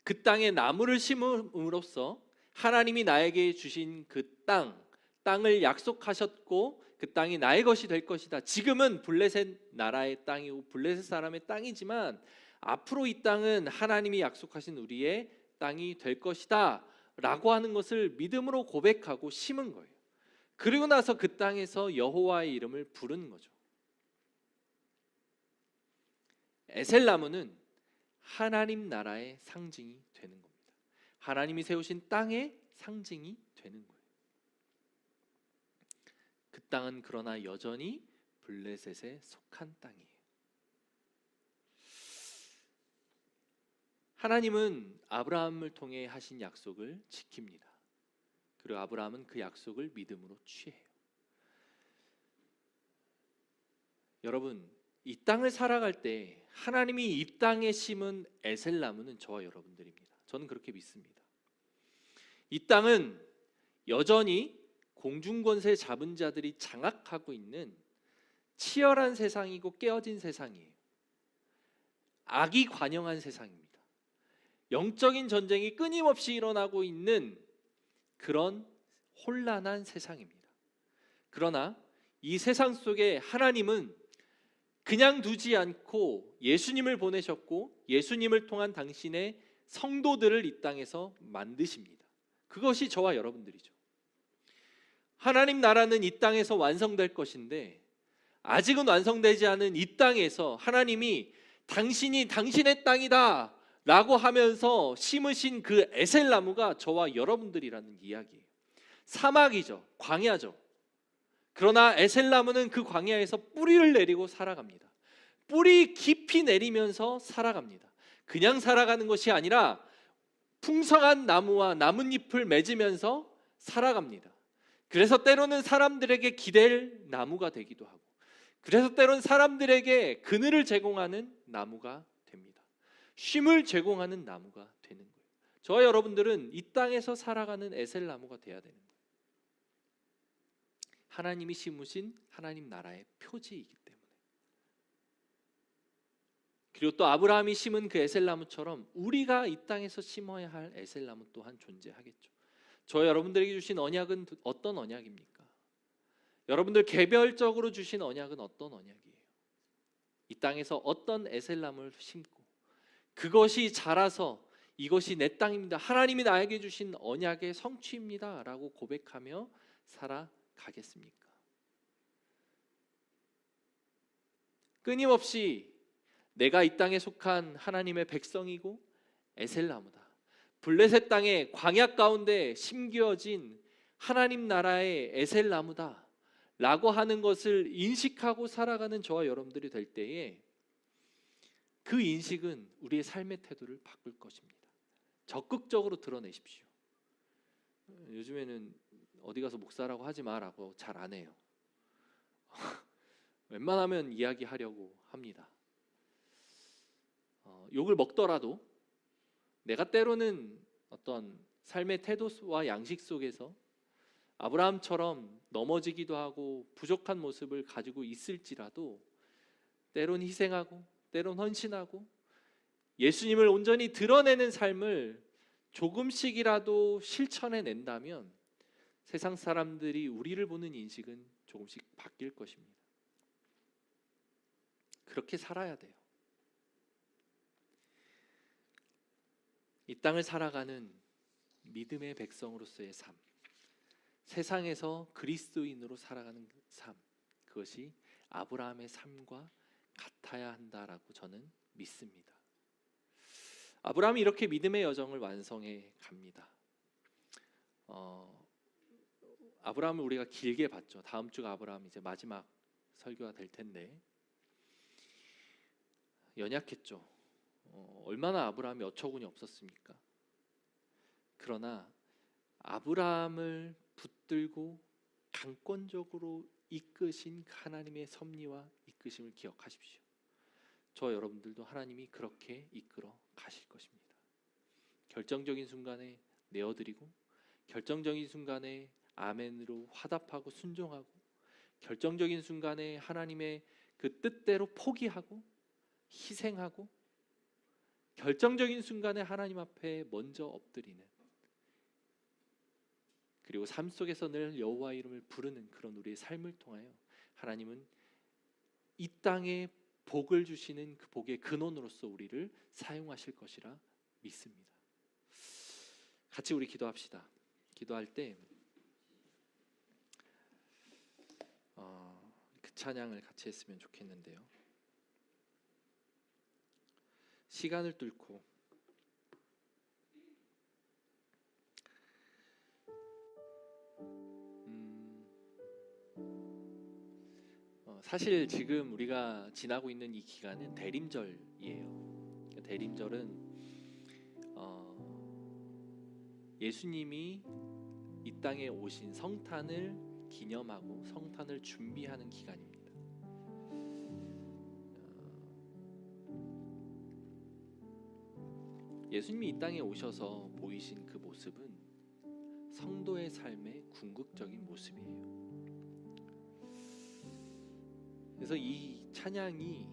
그 땅에 나무를 심음으로써 하나님이 나에게 주신 그 땅을 약속하셨고 그 땅이 나의 것이 될 것이다. 지금은 블레셋 나라의 땅이고 블레셋 사람의 땅이지만 앞으로 이 땅은 하나님이 약속하신 우리의 땅이 될 것이다 라고 하는 것을 믿음으로 고백하고 심은 거예요. 그리고 나서 그 땅에서 여호와의 이름을 부르는 거죠. 에셀나무는 하나님 나라의 상징이 되는 겁니다. 하나님이 세우신 땅의 상징이 되는 거예요. 그 땅은 그러나 여전히 블레셋에 속한 땅이에요. 하나님은 아브라함을 통해 하신 약속을 지킵니다. 그리고 아브라함은 그 약속을 믿음으로 취해요. 여러분, 이 땅을 살아갈 때 하나님이 이 땅에 심은 에셀나무는 저와 여러분들입니다. 저는 그렇게 믿습니다. 이 땅은 여전히 공중권세 잡은 자들이 장악하고 있는 치열한 세상이고 깨어진 세상이에요. 악이 관영한 세상입니다. 영적인 전쟁이 끊임없이 일어나고 있는 그런 혼란한 세상입니다. 그러나 이 세상 속에 하나님은 그냥 두지 않고 예수님을 보내셨고 예수님을 통한 당신의 성도들을 이 땅에서 만드십니다. 그것이 저와 여러분들이죠. 하나님 나라는 이 땅에서 완성될 것인데 아직은 완성되지 않은 이 땅에서 하나님이 당신이 당신의 땅이다 라고 하면서 심으신 그 에셀나무가 저와 여러분들이라는 이야기예요. 사막이죠. 광야죠. 그러나 에셀나무는 그 광야에서 뿌리를 내리고 살아갑니다. 뿌리 깊이 내리면서 살아갑니다. 그냥 살아가는 것이 아니라 풍성한 나무와 나뭇잎을 맺으면서 살아갑니다. 그래서 때로는 사람들에게 기댈 나무가 되기도 하고 그래서 때로는 사람들에게 그늘을 제공하는 나무가 됩니다. 쉼을 제공하는 나무가 되는 거예요. 저와 여러분들은 이 땅에서 살아가는 에셀나무가 돼야 되는 거예요. 하나님이 심으신 하나님 나라의 표지이기 때문에. 그리고 또 아브라함이 심은 그 에셀나무처럼 우리가 이 땅에서 심어야 할 에셀나무 또한 존재하겠죠. 저 여러분들에게 주신 언약은 어떤 언약입니까? 여러분들 개별적으로 주신 언약은 어떤 언약이에요? 이 땅에서 어떤 에셀나무를 심고 그것이 자라서 이것이 내 땅입니다. 하나님이 나에게 주신 언약의 성취입니다 라고 고백하며 살아가겠습니까? 끊임없이 내가 이 땅에 속한 하나님의 백성이고 에셀나무다. 블레셋 땅의 광야 가운데 심겨진 하나님 나라의 에셀나무다 라고 하는 것을 인식하고 살아가는 저와 여러분들이 될 때에 그 인식은 우리의 삶의 태도를 바꿀 것입니다. 적극적으로 드러내십시오. 요즘에는 어디 가서 목사라고 하지 마라고 잘 안 해요. 웬만하면 이야기하려고 합니다. 욕을 먹더라도 내가 때로는 어떤 삶의 태도와 양식 속에서 아브라함처럼 넘어지기도 하고 부족한 모습을 가지고 있을지라도 때론 희생하고 때론 헌신하고 예수님을 온전히 드러내는 삶을 조금씩이라도 실천해 낸다면 세상 사람들이 우리를 보는 인식은 조금씩 바뀔 것입니다. 그렇게 살아야 돼요. 이 땅을 살아가는 믿음의 백성으로서의 삶, 세상에서 그리스도인으로 살아가는 삶, 그것이 아브라함의 삶과 같아야 한다라고 저는 믿습니다. 아브라함이 이렇게 믿음의 여정을 완성해 갑니다. 아브라함을 우리가 길게 봤죠. 다음 주가 아브라함 이제 마지막 설교가 될 텐데 연약했죠. 얼마나 아브라함이 어처구니 없었습니까? 그러나 아브라함을 붙들고 강권적으로 이끄신 하나님의 섭리와 이끄심을 기억하십시오. 저 여러분들도 하나님이 그렇게 이끌어 가실 것입니다. 결정적인 순간에 내어드리고 결정적인 순간에 아멘으로 화답하고 순종하고 결정적인 순간에 하나님의 그 뜻대로 포기하고 희생하고 결정적인 순간에 하나님 앞에 먼저 엎드리는, 그리고 삶 속에서 늘 여호와 이름을 부르는 그런 우리의 삶을 통하여 하나님은 이 땅에 복을 주시는 그 복의 근원으로서 우리를 사용하실 것이라 믿습니다. 같이 우리 기도합시다. 기도할 때 그 찬양을 같이 했으면 좋겠는데요. 시간을 뚫고 사실 지금 우리가 지나고 있는 이 기간은 대림절이에요. 대림절은 예수님이 이 땅에 오신 성탄을 기념하고 성탄을 준비하는 기간입니다. 예수님이 이 땅에 오셔서 보이신 그 모습은 성도의 삶의 궁극적인 모습이에요. 그래서 이 찬양이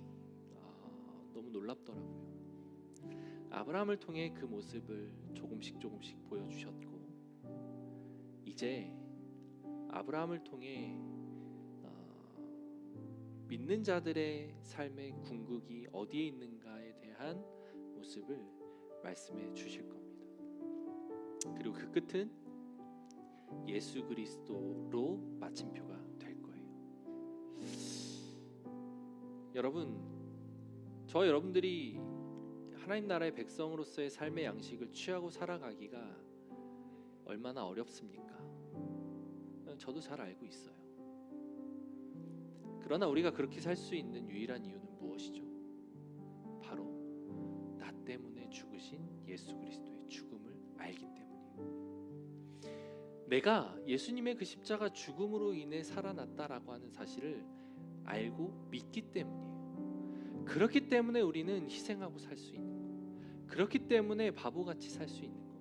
너무 놀랍더라고요. 아브라함을 통해 그 모습을 조금씩 보여주셨고 이제 아브라함을 통해 믿는 자들의 삶의 궁극이 어디에 있는가에 대한 모습을 말씀해 주실 겁니다. 그리고 그 끝은 예수 그리스도로 마침표가 될 거예요. 여러분, 저 여러분들이 하나님 나라의 백성으로서의 삶의 양식을 취하고 살아가기가 얼마나 어렵습니까? 저도 잘 알고 있어요. 그러나 우리가 그렇게 살 수 있는 유일한 이유는 무엇이죠? 바로 나 때문에 죽으신 예수 그리스도의 죽음을 알기 때문이에요. 내가 예수님의 그 십자가 죽음으로 인해 살아났다라고 하는 사실을 알고 믿기 때문이에요. 그렇기 때문에 우리는 희생하고 살 수 있는 거고, 그렇기 때문에 바보같이 살 수 있는 거고,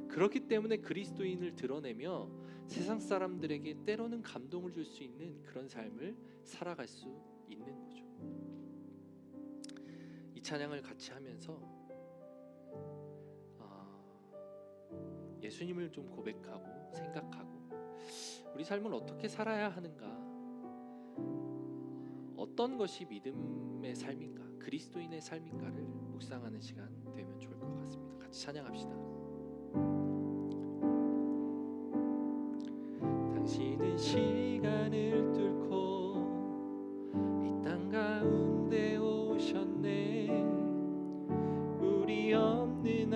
그렇기 때문에 그리스도인을 드러내며 세상 사람들에게 때로는 감동을 줄 수 있는 그런 삶을 살아갈 수 있는 거죠. 이 찬양을 같이 하면서 예수님을 좀 고백하고 생각하고 우리 삶을 어떻게 살아야 하는가, 어떤 것이 믿음의 삶인가, 그리스도인의 삶인가를 묵상하는 시간 되면 좋을 것 같습니다. 같이 찬양합시다. 당신은 시간을 뚫고 이 땅 가운데 오셨네. 우리 없는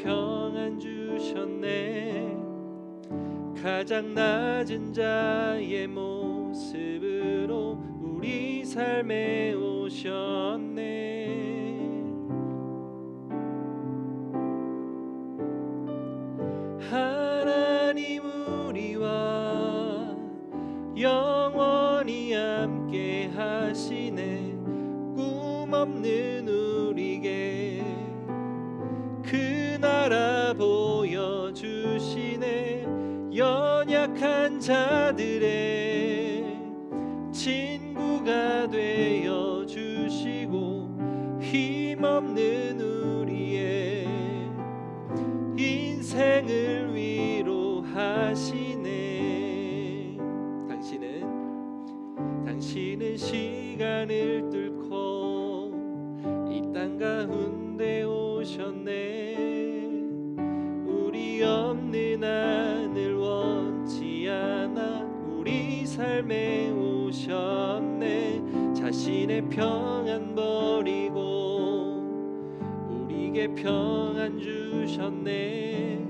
평안 주셨네. 가장 낮은 자의 모습으로 우리 삶에 오셨네. 하나님 우리와 영원히 함께 하시네. 꿈 없는 우리에게 그 나라 보여주시네. 연약한 자들의 친구가 되어 주시고 힘없는 우리의 인생을 위로하시네. 당신은 시간을 뚫고 이 땅 가운데 오셨네. 우리 없는 하늘 원치 않아 우리 삶에 오셨네. 자신의 평안 버리고 우리에게 평안 주셨네.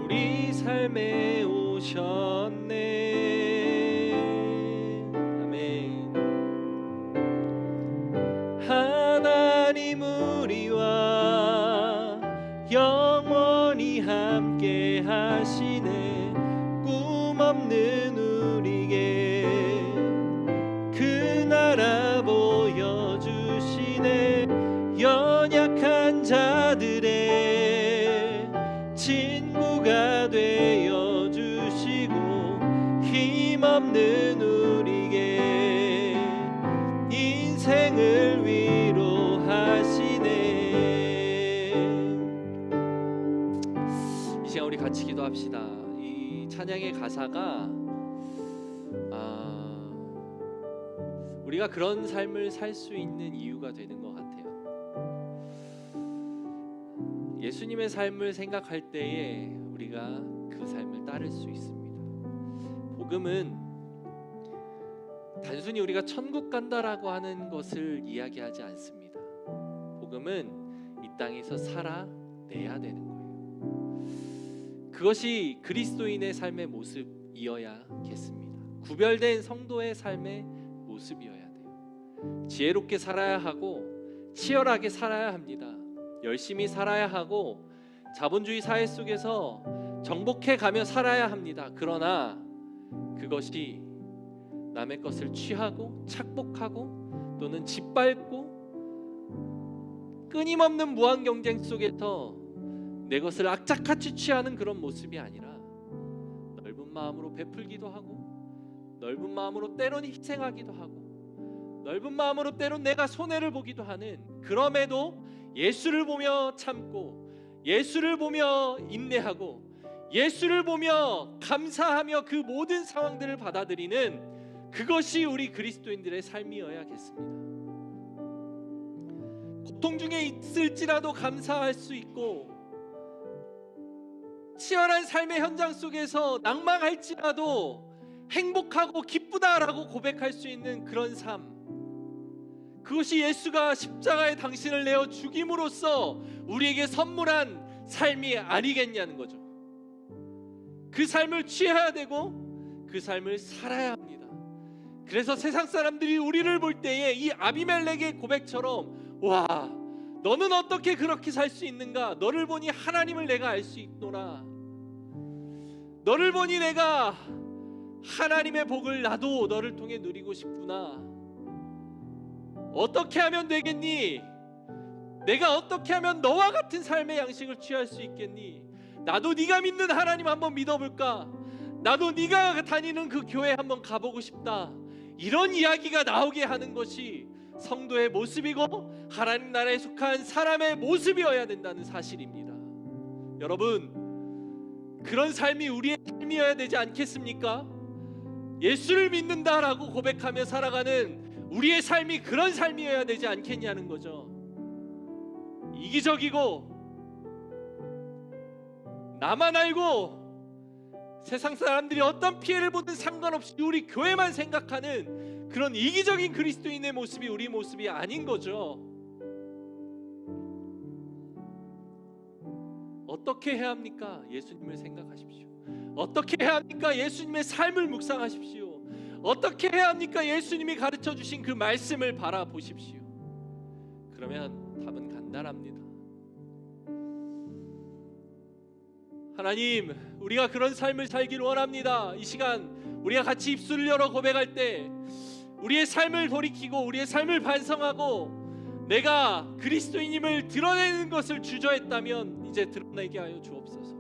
우리 삶에 오셨네. 아멘. 하나님 우리와 영원히 함께 하시네. 꿈 없는 우리에게 그 나라 보여주시네. 연약한 자들의 친구가 되어주시고 힘없는 우리에게 인생을 위로하시네. 이 시간 우리 같이 기도합시다. 이 찬양의 가사가 우리가 그런 삶을 살 수 있는 이유가 되는 것 같아요. 예수님의 삶을 생각할 때에 우리가 그 삶을 따를 수 있습니다. 복음은 단순히 우리가 천국 간다라고 하는 것을 이야기하지 않습니다. 복음은 이 땅에서 살아내야 되는 거예요. 그것이 그리스도인의 삶의 모습이어야겠습니다. 구별된 성도의 삶의 모습이어야 돼요. 지혜롭게 살아야 하고 치열하게 살아야 합니다. 열심히 살아야 하고 자본주의 사회 속에서 정복해 가며 살아야 합니다. 그러나 그것이 남의 것을 취하고 착복하고 또는 짓밟고 끊임없는 무한 경쟁 속에서 내 것을 악착같이 취하는 그런 모습이 아니라 넓은 마음으로 베풀기도 하고 넓은 마음으로 때론 희생하기도 하고 넓은 마음으로 때론 내가 손해를 보기도 하는, 그럼에도 예수를 보며 참고 예수를 보며 인내하고 예수를 보며 감사하며 그 모든 상황들을 받아들이는 그것이 우리 그리스도인들의 삶이어야겠습니다. 고통 중에 있을지라도 감사할 수 있고 치열한 삶의 현장 속에서 낭망할지라도 행복하고 기쁘다라고 고백할 수 있는 그런 삶, 그것이 예수가 십자가에 당신을 내어 죽임으로써 우리에게 선물한 삶이 아니겠냐는 거죠. 그 삶을 취해야 되고 그 삶을 살아야 합니다. 그래서 세상 사람들이 우리를 볼 때에 이 아비멜렉의 고백처럼, 와, 너는 어떻게 그렇게 살 수 있는가? 너를 보니 하나님을 내가 알 수 있노라. 너를 보니 내가 하나님의 복을 나도 너를 통해 누리고 싶구나. 어떻게 하면 되겠니? 내가 어떻게 하면 너와 같은 삶의 양식을 취할 수 있겠니? 나도 네가 믿는 하나님 한번 믿어볼까? 나도 네가 다니는 그 교회 한번 가보고 싶다. 이런 이야기가 나오게 하는 것이 성도의 모습이고 하나님 나라에 속한 사람의 모습이어야 된다는 사실입니다. 여러분, 그런 삶이 우리의 삶이어야 되지 않겠습니까? 예수를 믿는다라고 고백하며 살아가는 우리의 삶이 그런 삶이어야 되지 않겠냐는 거죠. 이기적이고 나만 알고 세상 사람들이 어떤 피해를 보든 상관없이 우리 교회만 생각하는 그런 이기적인 그리스도인의 모습이 우리 모습이 아닌 거죠. 어떻게 해야 합니까? 예수님을 생각하십시오. 어떻게 해야 합니까? 예수님의 삶을 묵상하십시오. 어떻게 해야 합니까? 예수님이 가르쳐 주신 그 말씀을 바라보십시오. 그러면 답은 간단합니다. 하나님, 우리가 그런 삶을 살기를 원합니다. 이 시간 우리가 같이 입술을 열어 고백할 때 우리의 삶을 돌이키고 우리의 삶을 반성하고 내가 그리스도인임을 드러내는 것을 주저했다면 이제 드러내게 하여 주옵소서.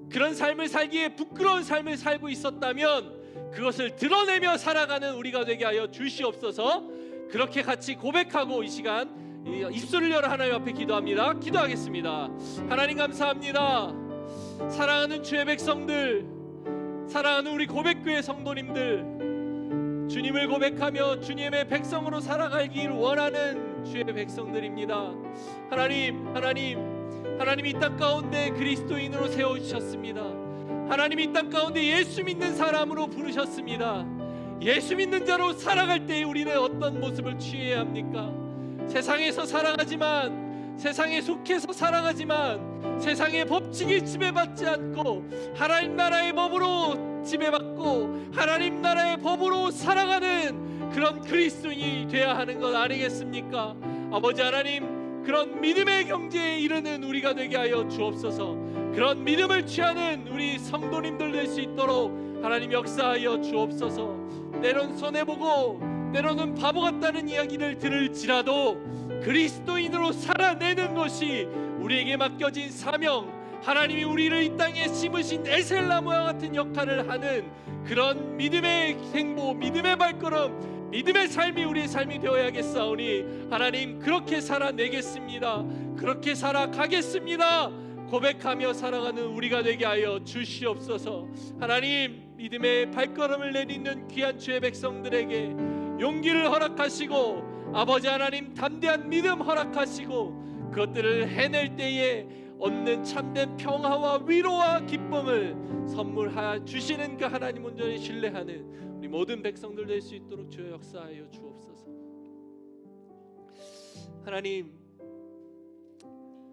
그런 삶을 살기에 부끄러운 삶을 살고 있었다면 그것을 드러내며 살아가는 우리가 되게 하여 주시옵소서. 그렇게 같이 고백하고 이 시간 입술을 열어 하나님 앞에 기도합니다. 기도하겠습니다. 하나님 감사합니다. 사랑하는 주의 백성들, 사랑하는 우리 고백교회 성도님들, 주님을 고백하며 주님의 백성으로 살아가길 원하는 주의 백성들입니다. 하나님 이 땅 가운데 그리스도인으로 세워주셨습니다. 하나님 이 땅 가운데 예수 믿는 사람으로 부르셨습니다. 예수 믿는 자로 살아갈 때 우리는 어떤 모습을 취해야 합니까? 세상에서 살아가지만, 세상에 속해서 살아가지만 세상의 법칙이 지배받지 않고 하나님 나라의 법으로 지배받고 하나님 나라의 법으로 살아가는 그런 그리스도인이 되어야 하는 것 아니겠습니까? 아버지 하나님, 그런 믿음의 경지에 이르는 우리가 되게 하여 주옵소서. 그런 믿음을 취하는 우리 성도님들 될 수 있도록 하나님 역사하여 주옵소서. 때론 손해보고 때로는 바보 같다는 이야기를 들을지라도 그리스도인으로 살아내는 것이 우리에게 맡겨진 사명, 하나님이 우리를 이 땅에 심으신 에셀나무와 같은 역할을 하는 그런 믿음의 행보, 믿음의 발걸음, 믿음의 삶이 우리의 삶이 되어야겠사오니 하나님, 그렇게 살아내겠습니다. 그렇게 살아가겠습니다. 고백하며 살아가는 우리가 되게 하여 주시옵소서. 하나님, 믿음의 발걸음을 내딛는 귀한 주의 백성들에게 용기를 허락하시고 아버지 하나님, 담대한 믿음 허락하시고 그것들을 해낼 때에 얻는 참된 평화와 위로와 기쁨을 선물하여 주시는 그 하나님 온전히 신뢰하는 우리 모든 백성들 될 수 있도록 주여 역사하여 주옵소서. 하나님,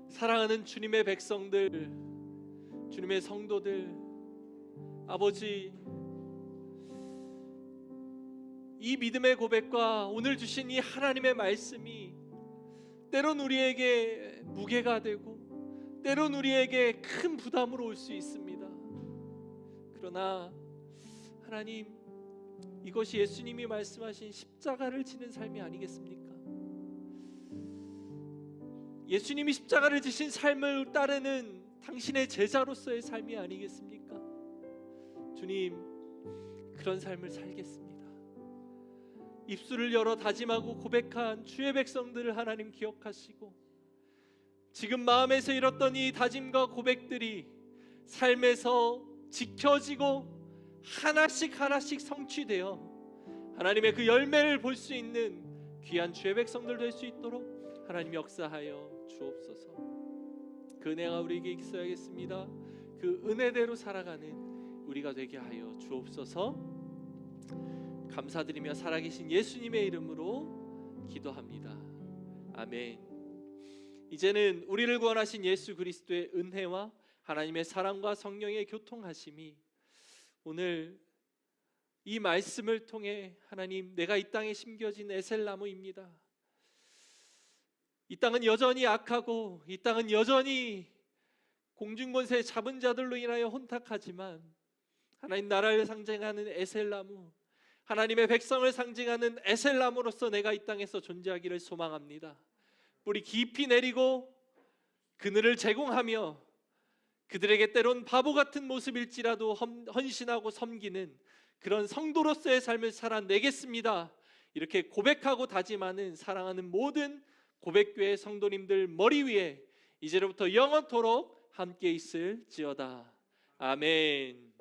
사랑하는 주님의 백성들, 주님의 성도들, 아버지, 이 믿음의 고백과 오늘 주신 이 하나님의 말씀이 때론 우리에게 무게가 되고 때론 우리에게 큰 부담으로 올 수 있습니다. 그러나 하나님, 이것이 예수님이 말씀하신 십자가를 지는 삶이 아니겠습니까? 예수님이 십자가를 지신 삶을 따르는 당신의 제자로서의 삶이 아니겠습니까? 주님, 그런 삶을 살겠습니다. 입술을 열어 다짐하고 고백한 주의 백성들을 하나님 기억하시고 지금 마음에서 잃었던 이 다짐과 고백들이 삶에서 지켜지고 하나씩 하나씩 성취되어 하나님의 그 열매를 볼 수 있는 귀한 주의 백성들 될 수 있도록 하나님 역사하여 주옵소서. 그 은혜가 우리에게 있어야겠습니다. 그 은혜대로 살아가는 우리가 되게 하여 주옵소서. 감사드리며 살아계신 예수님의 이름으로 기도합니다. 아멘. 이제는 우리를 구원하신 예수 그리스도의 은혜와 하나님의 사랑과 성령의 교통하심이 오늘 이 말씀을 통해 하나님, 내가 이 땅에 심겨진 에셀나무입니다. 이 땅은 여전히 악하고 이 땅은 여전히 공중권세 잡은 자들로 인하여 혼탁하지만 하나님 나라를 상징하는 에셀나무, 하나님의 백성을 상징하는 에셀나무로서 내가 이 땅에서 존재하기를 소망합니다. 뿌리 깊이 내리고 그늘을 제공하며 그들에게 때론 바보 같은 모습일지라도 헌신하고 섬기는 그런 성도로서의 삶을 살아내겠습니다. 이렇게 고백하고 다짐하는 사랑하는 모든 고백교회 성도님들 머리 위에 이제로부터 영원토록 함께 있을지어다. 아멘.